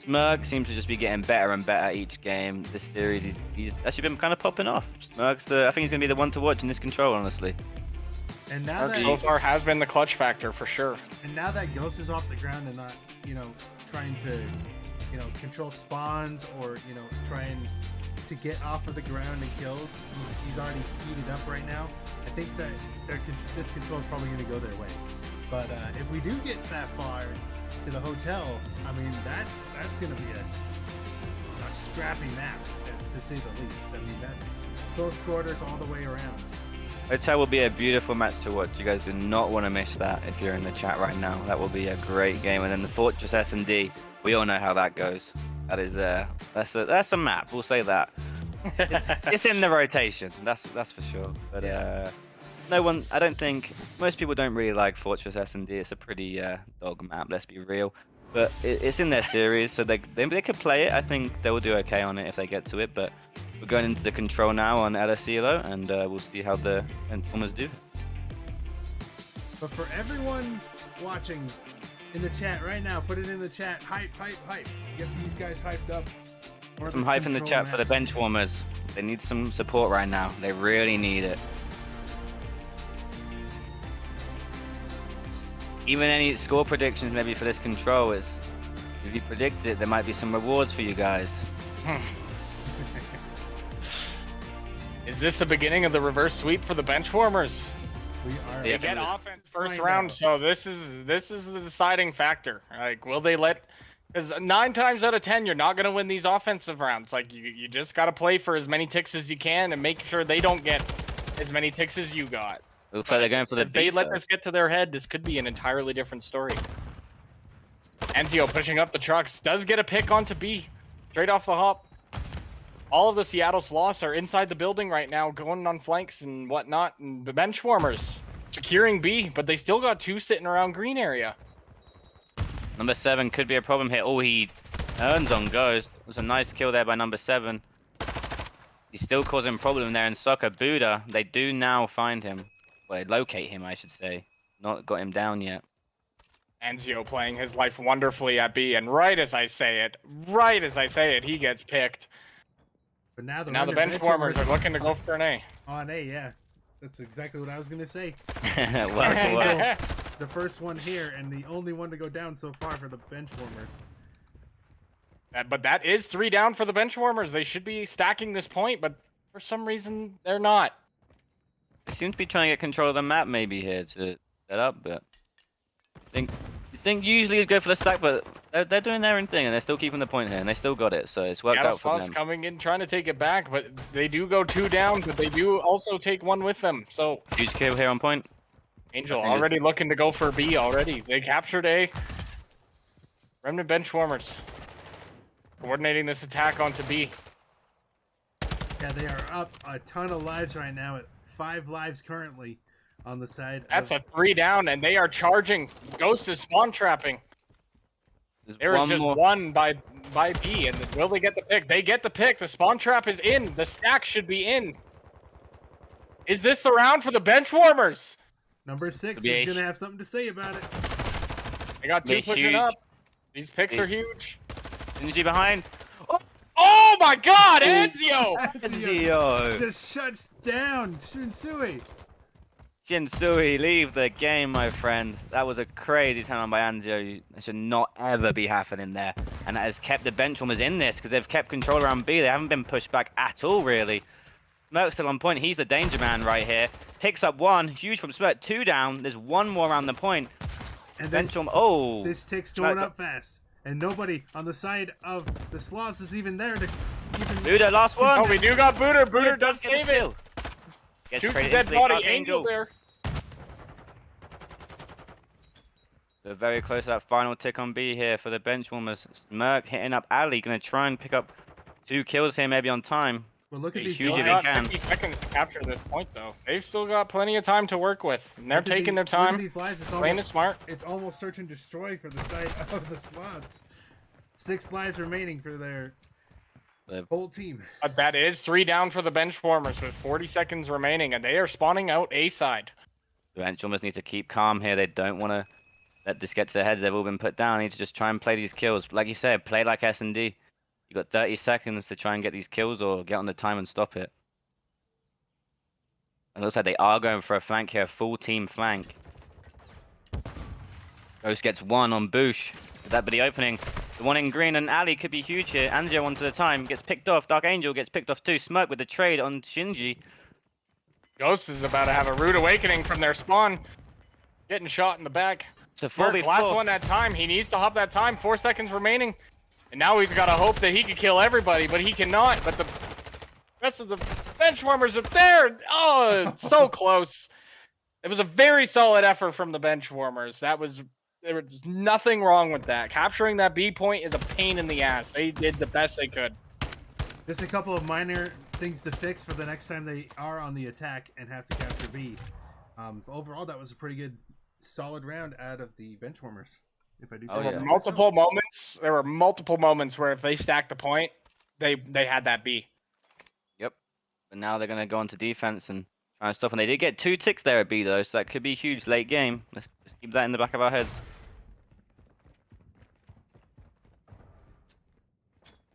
D: Smurg seems to just be getting better and better each game. This series, he's actually been kind of popping off. Smurg's I think he's going to be the one to watch in this control, honestly.
B: and now that
C: So far has been the clutch factor for sure.
B: and now that Ghost is off the ground and not, trying to, control spawns or trying to get off of the ground and kills, he's already heated up right now. I think that this control is probably going to go their way. But if we do get that far to the hotel, I mean, that's going to be a scrappy map, to say the least. I mean, that's close quarters all the way around.
D: Hotel will be a beautiful match to watch. You guys do not want to miss that if you're in the chat right now. That will be a great game. And then the Fortress S&D, we all know how that goes. That is that's a map. We'll say that. It's in the rotation. That's for sure. But no one. I don't think most people don't really like Fortress S&D. It's a pretty dog map. Let's be real. But it's in their series, so they could play it. I think they will do okay on it if they get to it. But we're going into the control now on LSCLO, and we'll see how the Benchwarmers do.
B: But for everyone watching in the chat right now, put it in the chat. Hype. Get these guys hyped up.
D: Some hype in the chat for the Benchwarmers. They need some support right now. They really need it. Even any score predictions maybe for this control is, if you predict it, there might be some rewards for you guys.
C: Is this the beginning of the reverse sweep for the Benchwarmers?
B: We are.
C: They get offense first round, so this is the deciding factor. Like, will they let? Because 9 times out of 10, you're not gonna win these offensive rounds. Like, you just gotta play for as many ticks as you can and make sure they don't get as many ticks as you got.
D: Looks like they're going for the
C: If they
D: beat
C: let
D: first.
C: this get to their head, this could be an entirely different story. Enzio pushing up the trucks, does get a pick onto B, straight off the hop. All of the Seattle Sloths are inside the building right now, going on flanks and whatnot, and the Benchwarmers securing B, but they still got 2 sitting around green area.
D: Number 7 could be a problem here. Oh, he earns on Ghost. It was a nice kill there by number 7. He's still causing a problem there in Soccer Buddha. They do now find him. Well, locate him, I should say. Not got him down yet.
C: Enzio playing his life wonderfully at B, and right as I say it, he gets picked.
B: But now the
C: Benchwarmers are looking to go for an A.
B: On A, yeah. That's exactly what I was gonna say.
D: Well,
B: The first one here and the only one to go down so far for the Benchwarmers.
C: But that is 3 down for the Benchwarmers. They should be stacking this point, but for some reason they're not.
D: they seem to be trying to get control of the map maybe here to set up, but you think usually you'd go for the stack, but they're doing their own thing and they're still keeping the point here and they still got it, so it's worked out for them.
C: Coming in trying to take it back, but they do go 2 down, but they do also take 1 with them. So
D: Huge kill here on point.
C: Angel already looking to go for B already. They captured A. Remnant Benchwarmers coordinating this attack onto B.
B: Yeah, they are up a ton of lives right now at 5 lives currently on the side.
C: That's a 3 down, and they are charging. Ghost is spawn trapping. There is just one by B, and will they get the pick? They get the pick. The spawn trap is in. The stack should be in. Is this the round for the Benchwarmers?
B: Number 6 is gonna have something to say about it.
C: They got 2 pushing up. These picks are huge.
D: Synergy behind.
C: Oh my God, Enzio!
D: Enzio!
B: Just shuts down Shinsui.
D: Shinsui, leave the game, my friend. That was a crazy turn on by Anzio. That should not ever be happening there. And that has kept the Benchwarmers in this because they've kept control around B. They haven't been pushed back at all, really. Smirk's still on point. He's the danger man right here. Picks up one. Huge from Smirk. 2 down. There's 1 more around the point.
B: And
D: Benchwarmer. Oh.
B: this tick's going up fast. And nobody on the side of the Sloths is even there to even...
D: Buddha, last one.
C: Oh, we do got Booter. Booter does
D: Get the
C: save it.
D: kill. Gets
C: Shoots the
D: traded
C: dead
D: instantly.
C: body.
D: Archangel.
C: Angel there.
D: They're very close to that final tick on B here for the Benchwarmers. Smirk hitting up Ali. Going to try and pick up 2 kills here maybe on time.
B: But look at
D: They
B: these
D: shoot
C: Still
D: you, they
C: got
D: can.
C: 60 seconds to capture this point, though. They've still got plenty of time to work with. And they're
B: Look at
C: taking their
B: these- look at
C: time.
B: these lives. It's
C: Playing it
B: almost,
C: smart.
B: it's almost search and destroy for the side of the Sloths. 6 lives remaining for their whole team.
C: But that is 3 down for the Benchwarmers with 40 seconds remaining, and they are spawning out A side.
D: The Benchwarmers need to keep calm here. They don't want to let this get to their heads. They've all been put down. They need to just try and play these kills. Like you said, play like S&D. You got 30 seconds to try and get these kills or get on the time and stop it. And it looks like they are going for a flank here, a full team flank. Ghost gets 1 on Boosh. Could that be the opening? The one in green and Ali could be huge here. Anzio onto the time, gets picked off. Dark Angel gets picked off too. Smirk with the trade on Shinji.
C: Ghost is about to have a rude awakening from their spawn. Getting shot in the back.
D: It's a
C: Smirk,
D: 4v4.
C: last one that time. He needs to hop that time. 4 seconds remaining. And now he's got to hope that he can kill everybody, but he cannot. But the rest of the Benchwarmers are there. Oh, so close. It was a very solid effort from the Benchwarmers. There was nothing wrong with that. Capturing that B point is a pain in the ass. They did the best they could.
B: Just a couple of minor things to fix for the next time they are on the attack and have to capture B. Overall, that was a pretty good, solid round out of the Benchwarmers. If I do say
D: Oh,
C: There
B: so
C: were
D: yeah.
C: multiple moments. There were multiple moments where if they stacked the point, they had that B.
D: Yep. But now they're going to go onto defense and try and stop. And they did get 2 ticks there at B though, so that could be huge late game. Let's keep that in the back of our heads.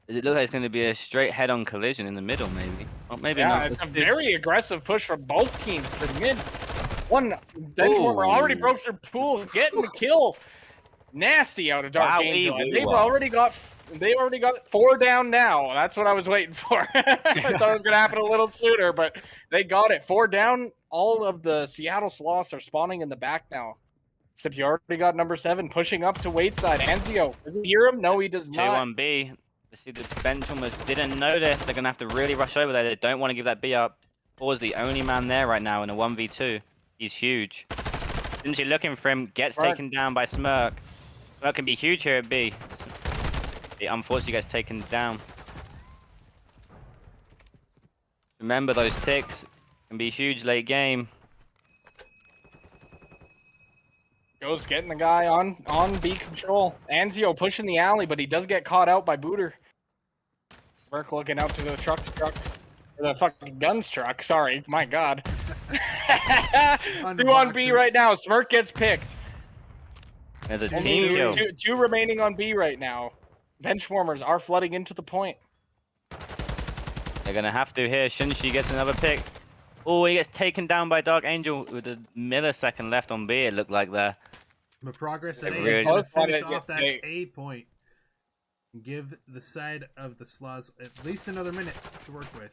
D: It looks like it's going to be a straight head-on collision in the middle, maybe. Or maybe
C: Yeah,
D: not.
C: it's a
D: Let's do-
C: very aggressive push from both teams to mid. One Benchwarmer already
D: Ooh.
C: broke through pool, getting the kill. Nasty out of Dark
D: Wow,
C: Angel. And
D: wee,
C: they've
D: wow.
C: already got 4 down now. That's what I was waiting for. I thought it was gonna happen a little sooner, but they got it. 4 down. All of the Seattle Sloths are spawning in the back now. Except you already got number 7 pushing up to Wade's side. Anzio, does he hear him? No, he does
D: 2
C: not.
D: on B. You see the Benchwarmers didn't know this. They're going to have to really rush over there. They don't want to give that B up. Paul's the only man there right now in a 1v2. He's huge. Shinji looking for him. Gets
C: Right.
D: taken down by Smirk. Smirk can be huge here at B. He unfortunately gets taken down. Remember those ticks. Can be huge late game.
C: Goes getting the guy on B control. Anzio pushing the alley, but he does get caught out by Booter. Merc looking out to the truck. Or the fucking guns truck. Sorry, my god. 2 on B
B: boxes.
C: right now. Smirk gets picked.
D: There's a
C: Only
D: team kill.
C: two remaining on B right now. Benchwarmers are flooding into the point.
D: They're going to have to here. Shinji gets another pick. Oh, he gets taken down by Dark Angel with a millisecond left on B, it looked like there.
B: But progress
D: They
B: at A
D: really-
B: is going to
C: Close,
B: finish
C: but
B: off that
C: they-
B: A point. And give the side of the Sloths at least another minute to work with.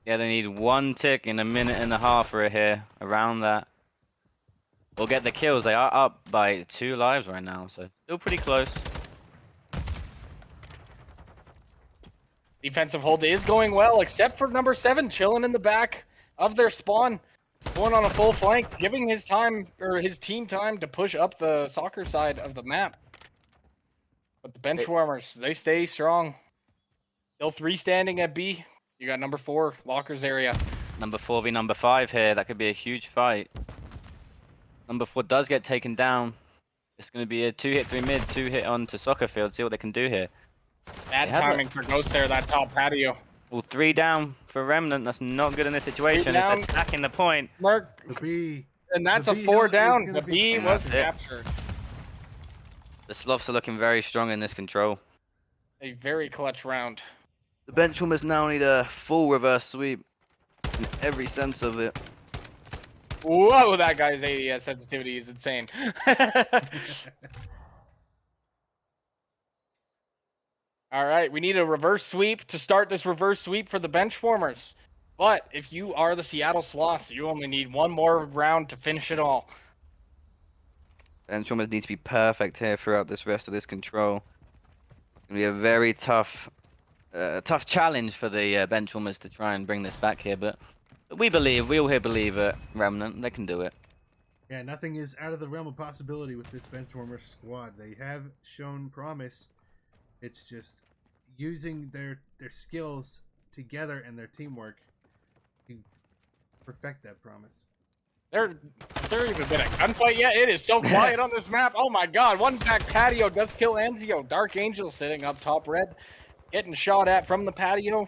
D: Yeah, they need 1 tick in a minute and a half right here, around that. We'll get the kills. They are up by 2 lives right now, so still pretty close.
C: Defensive hold is going well, except for number 7 chilling in the back of their spawn. Going on a full flank, giving his team time to push up the soccer side of the map. But the Benchwarmers, they stay strong. Still 3 standing at B. You got number 4, Lockers area.
D: Number 4 v number 5 here. That could be a huge fight. Number 4 does get taken down. It's going to be a 2-hit 3 mid, 2-hit on to soccer field. See what they can do here.
C: Bad
D: They have
C: timing for Ghost there, that top patio.
D: Well, 3 down for Remnant. That's not good in this situation. It's
C: down.
D: attacking the point.
C: Mark,
B: The B.
C: and that's
B: The
C: a
B: B
C: 4
B: hill is
C: down.
B: gonna
C: The
B: be
C: B
B: fine.
C: was
D: That's it.
C: captured.
D: The Sloths are looking very strong in this control.
C: A very clutch round.
D: The Benchwarmers now need a full reverse sweep in every sense of it.
C: Whoa, that guy's ADS sensitivity is insane. All right, we need a reverse sweep to start this reverse sweep for the Benchwarmers. But if you are the Seattle Sloths, you only need one more round to finish it all.
D: Benchwarmers need to be perfect here throughout this rest of this control. It's gonna be a very tough challenge for the Benchwarmers to try and bring this back here, but we all here believe it. Remnant, they can do it.
B: Yeah, nothing is out of the realm of possibility with this Benchwarmer squad. They have shown promise. It's just using their skills together and their teamwork to perfect that promise.
C: Has there even been a gunfight yet? It is so quiet on this map. Oh my god, one back patio does kill Anzio. Dark Angel sitting up top red, getting shot at from the patio.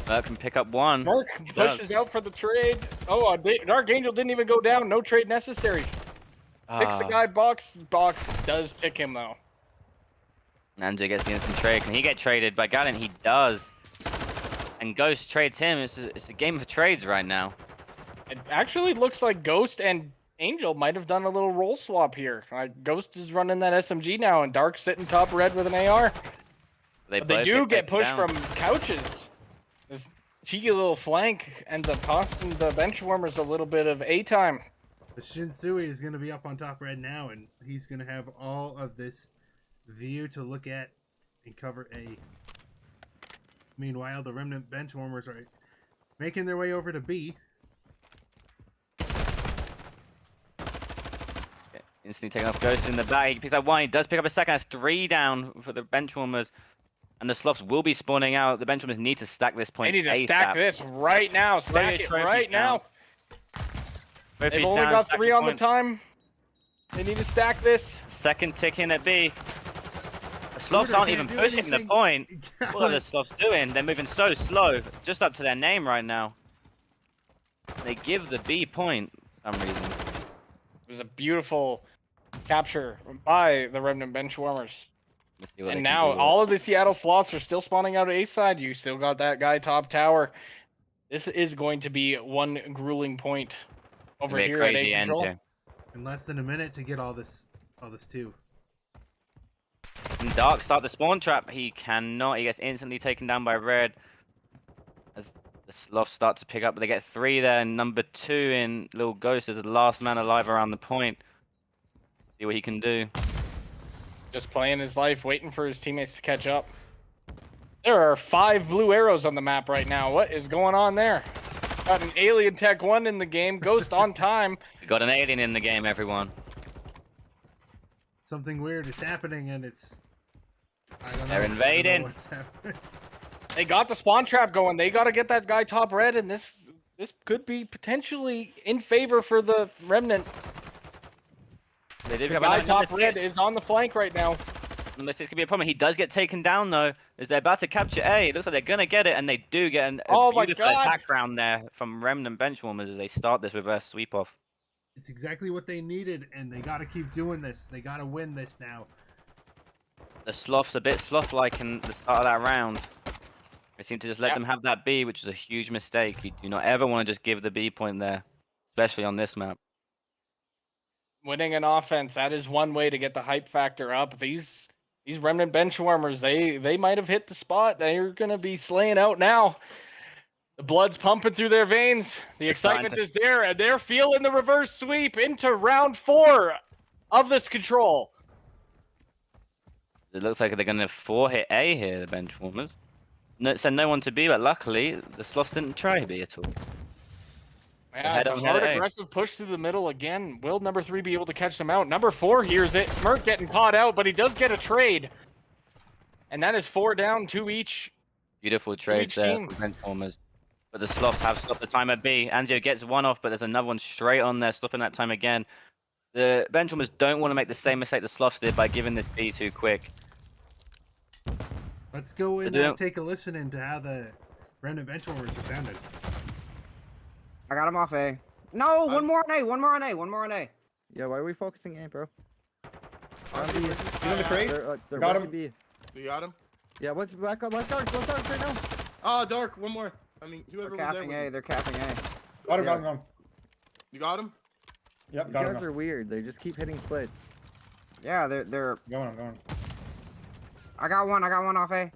D: Merc can pick up one.
C: Merc pushes out for the trade. Oh, Dark Angel didn't even go down. No trade necessary. Picks the guy. Box does pick him though.
D: Anzio gets the instant trade. Can he get traded by Gallant? He does. And Ghost trades him. It's a game of trades right now.
C: It actually looks like Ghost and Angel might have done a little role swap here. Ghost is running that SMG now, and Dark's sitting top red with an AR. They do get pushed from couches. This cheeky little flank ends up costing the Benchwarmers a little bit of A time.
B: The Shinsui is going to be up on top red now, and he's going to have all of this view to look at and cover A. Meanwhile, the Remnant Benchwarmers are making their way over to B.
D: Instantly taking off Ghost in the back. He picks up one. He does pick up a second. That's 3 down for the Benchwarmers. And the Sloths will be spawning out. The Benchwarmers need to stack this point.
C: They need to
D: ASAP.
C: stack this right now. Stack it right now. They've only got 3 on the time. They need to stack this.
D: Second tick in at B. The Sloths aren't even pushing the point. What are the Sloths doing? They're moving so slow. Just up to their name right now. They give the B point for some reason.
C: It was a beautiful capture by the Remnant Benchwarmers. And now all of the Seattle Sloths are still spawning out of A side. You still got that guy top tower. This is going to be one grueling point over here at A control.
B: In less than a minute to get all this too.
D: And Dark start the spawn trap. He cannot. He gets instantly taken down by Red. As the Sloths start to pick up, but they get 3 there. And number 2 in Little Ghost is the last man alive around the point. See what he can do.
C: Just playing his life, waiting for his teammates to catch up. There are 5 blue arrows on the map right now. What is going on there? Got an Alien Tech 1 in the game. Ghost on time.
D: We got an alien in the game, everyone.
B: Something weird is happening, and it's... I don't know.
D: They're invading.
B: What's happening.
C: They got the spawn trap going. They got to get that guy top red, and this could be potentially in favor for the Remnant.
D: They did
C: the guy top red is on the flank right now.
D: Number 6 could be a problem. He does get taken down, though, as they're about to capture A. It looks like they're going to get it, and they do get a beautiful attack round there from Remnant Benchwarmers as they start this reverse sweep off.
B: It's exactly what they needed, and they got to keep doing this. They got to win this now.
D: The Sloths a bit sloth-like in the start of that round. They seem to just let them have that B, which is a huge mistake. You do not ever want to just give the B point there, especially on this map.
C: Winning an offense, that is one way to get the hype factor up. These Remnant Benchwarmers, they might have hit the spot. They're going to be slaying out now. The blood's pumping through their veins. The excitement is there, and they're feeling the reverse sweep into round 4 of this control.
D: It looks like they're going to 4-hit A here, the Benchwarmers. So no one to B, but luckily, the Sloths didn't try B at all.
C: Yeah, it's a hard aggressive push through the middle again. Will number 3 be able to catch them out? Number 4 hears it. Smirk getting caught out, but he does get a trade. And that is 4 down, 2 each.
D: Beautiful trades there from Benchwarmers. But the Sloths have stopped the time at B. Anzio gets 1 off, but there's another one straight on there, stopping that time again. The Benchwarmers don't want to make the same mistake the Sloths did by giving this B too quick.
B: Let's go in and take a listen into how the Remnant Benchwarmers are sounding.
E: I got him off A. No, one more on A, one more on A, one more on A.
F: Yeah, why are we focusing A, bro?
G: You in the crate?
F: They're
G: got him.
F: B.
G: You got him?
F: Yeah, what's back up? Let's start right now.
G: Oh, Dark, one more. I mean,
E: They're
G: whoever was there.
E: capping A, they're capping A.
G: Got him. You got him?
H: Yep,
F: These
H: got him.
F: guys are weird. They just keep hitting splits.
E: Yeah, they're.
H: I'm going.
E: I got one off A.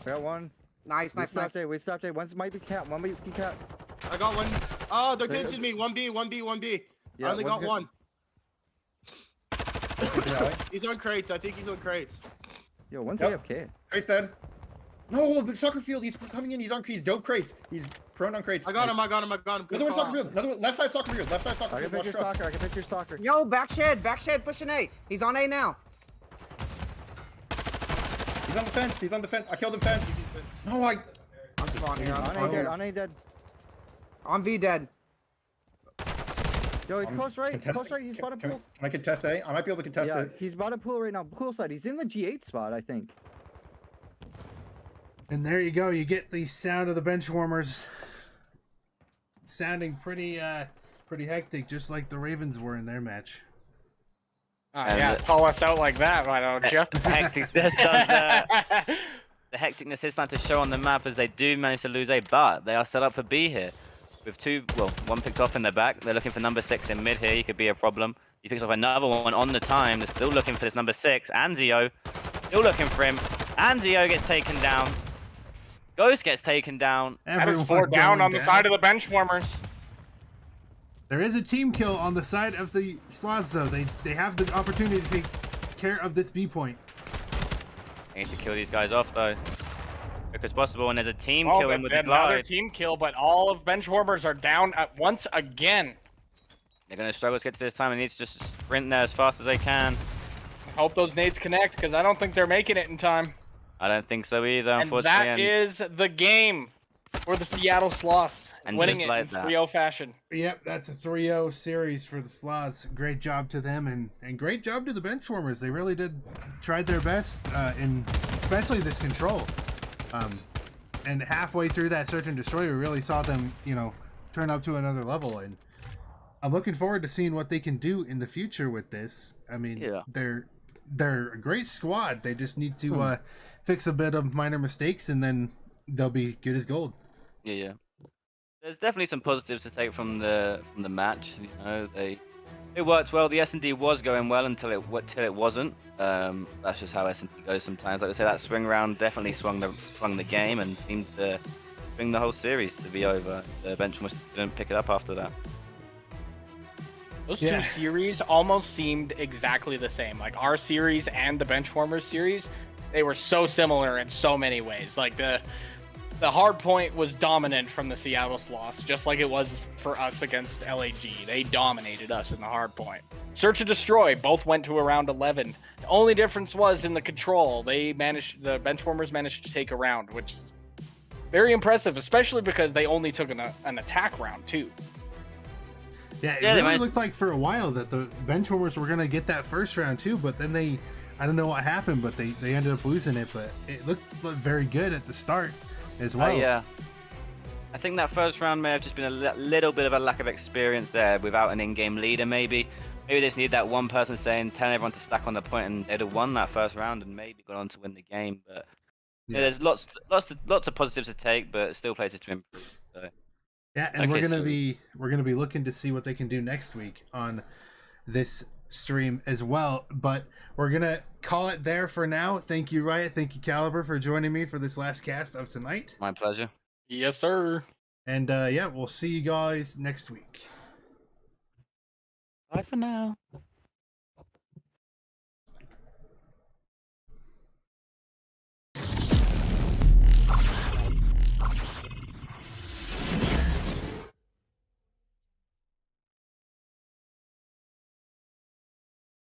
F: I got one.
E: Nice.
F: We stopped A. One might be cat. One might be cat.
G: I got one. Oh, they're
F: There you
G: pinching me. 1B.
F: Yeah,
G: I only got
F: one's
G: one.
H: Yeah,
G: He's on crates. I think he's on crates.
F: Yo, one's
H: Yep.
F: AFK.
H: Crates dead. No, big soccer field. He's coming in. He's dope crates. He's prone on crates.
G: I got him.
H: Nice.
G: I got him.
H: Another one soccer field. Another one, left side soccer field. Left side soccer
F: I can
H: field.
F: pick
H: Watch
F: your
H: trucks.
F: soccer. I can pick your soccer.
E: Yo, back shed, pushing A. He's on A now.
H: He's on the fence. He's on the fence. I killed him fence. No,
E: I'm spawning here.
F: On A dead. On A dead.
E: On B dead.
F: Yo, he's close right.
H: contesting.
F: Close right. He's bottom
H: Can
F: pool.
H: I contest A? I might be able to contest
F: Yeah,
H: it.
F: he's bottom pool right now. Pool side. He's in the G8 spot, I think.
B: And there you go. You get the sound of the Benchwarmers sounding pretty hectic, just like the Ravens were in their match.
C: Yeah, call us out like that, why don't you?
D: The hecticness is starting to show on the map as they do manage to lose A, but they are set up for B here. With one picked off in the back. They're looking for number 6 in mid here. He could be a problem. He picks off another one on the time. They're still looking for this number 6. Anzio, still looking for him. Anzio gets taken down. Ghost gets taken down.
C: That is
B: Everyone
C: 4 down
B: going
C: on the side of the Benchwarmers.
B: There is a team kill on the side of the Sloths, though. They have the opportunity to take care of this B point.
D: They need to kill these guys off though. Quick as possible, and there's a team
C: Oh,
D: killing with the
C: another
D: glide.
C: team kill, but all of Benchwarmers are down at once again.
D: They're going to struggle to get to this time and need to just sprint there as fast as they can.
C: I hope those nades connect, because I don't think they're making it in time.
D: I don't think so either,
C: And
D: unfortunately.
C: that is the game for the Seattle Sloths,
D: And
C: winning
D: just
C: it
D: like
C: in
D: that.
C: 3-0 fashion.
B: Yep, that's a 3-0 series for the Sloths. Great job to them, and great job to the Benchwarmers. They really tried their best, in especially this control. And halfway through that search and destroy, we really saw them, turn up to another level. And I'm looking forward to seeing what they can do in the future with this. I mean,
D: Yeah.
B: they're a great squad. They just need to fix a bit of minor mistakes, and then they'll be good as gold.
D: Yeah. There's definitely some positives to take from the match. It worked well. The S&D was going well until it wasn't. That's just how S&D goes sometimes. Like I say, that swing round definitely swung the game and seemed to bring the whole series to be over. The Benchwarmers didn't pick it up after that.
C: Those
B: Yeah.
C: two series almost seemed exactly the same. Like our series and the Benchwarmers series, they were so similar in so many ways. Like the hard point was dominant from the Seattle Sloths, just like it was for us against LAG. They dominated us in the hard point. Search and destroy both went to around 11. The only difference was in the control. The Benchwarmers managed to take a round, which is very impressive, especially because they only took an attack round too.
B: Yeah, it
D: Yeah, they
B: really
D: might-
B: looked like for a while that the Benchwarmers were going to get that first round too, but then I don't know what happened, but they ended up losing it, but it looked very good at the start as well.
D: Yeah. I think that first round may have just been a little bit of a lack of experience there without an in-game leader maybe. Maybe they just need that one person telling everyone to stack on the point, and they'd have won that first round and maybe gone on to win the game. But yeah, there's lots of positives to take, but still places to improve. So.
B: Yeah, and
D: Okay,
B: we're gonna be looking to see what they can do next week on this stream as well. But we're gonna call it there for now. Thank you, Riot. Thank you, Caliber, for joining me for this last cast of tonight.
D: My pleasure.
C: Yes, sir.
B: And yeah, we'll see you guys next week.
D: Bye for now.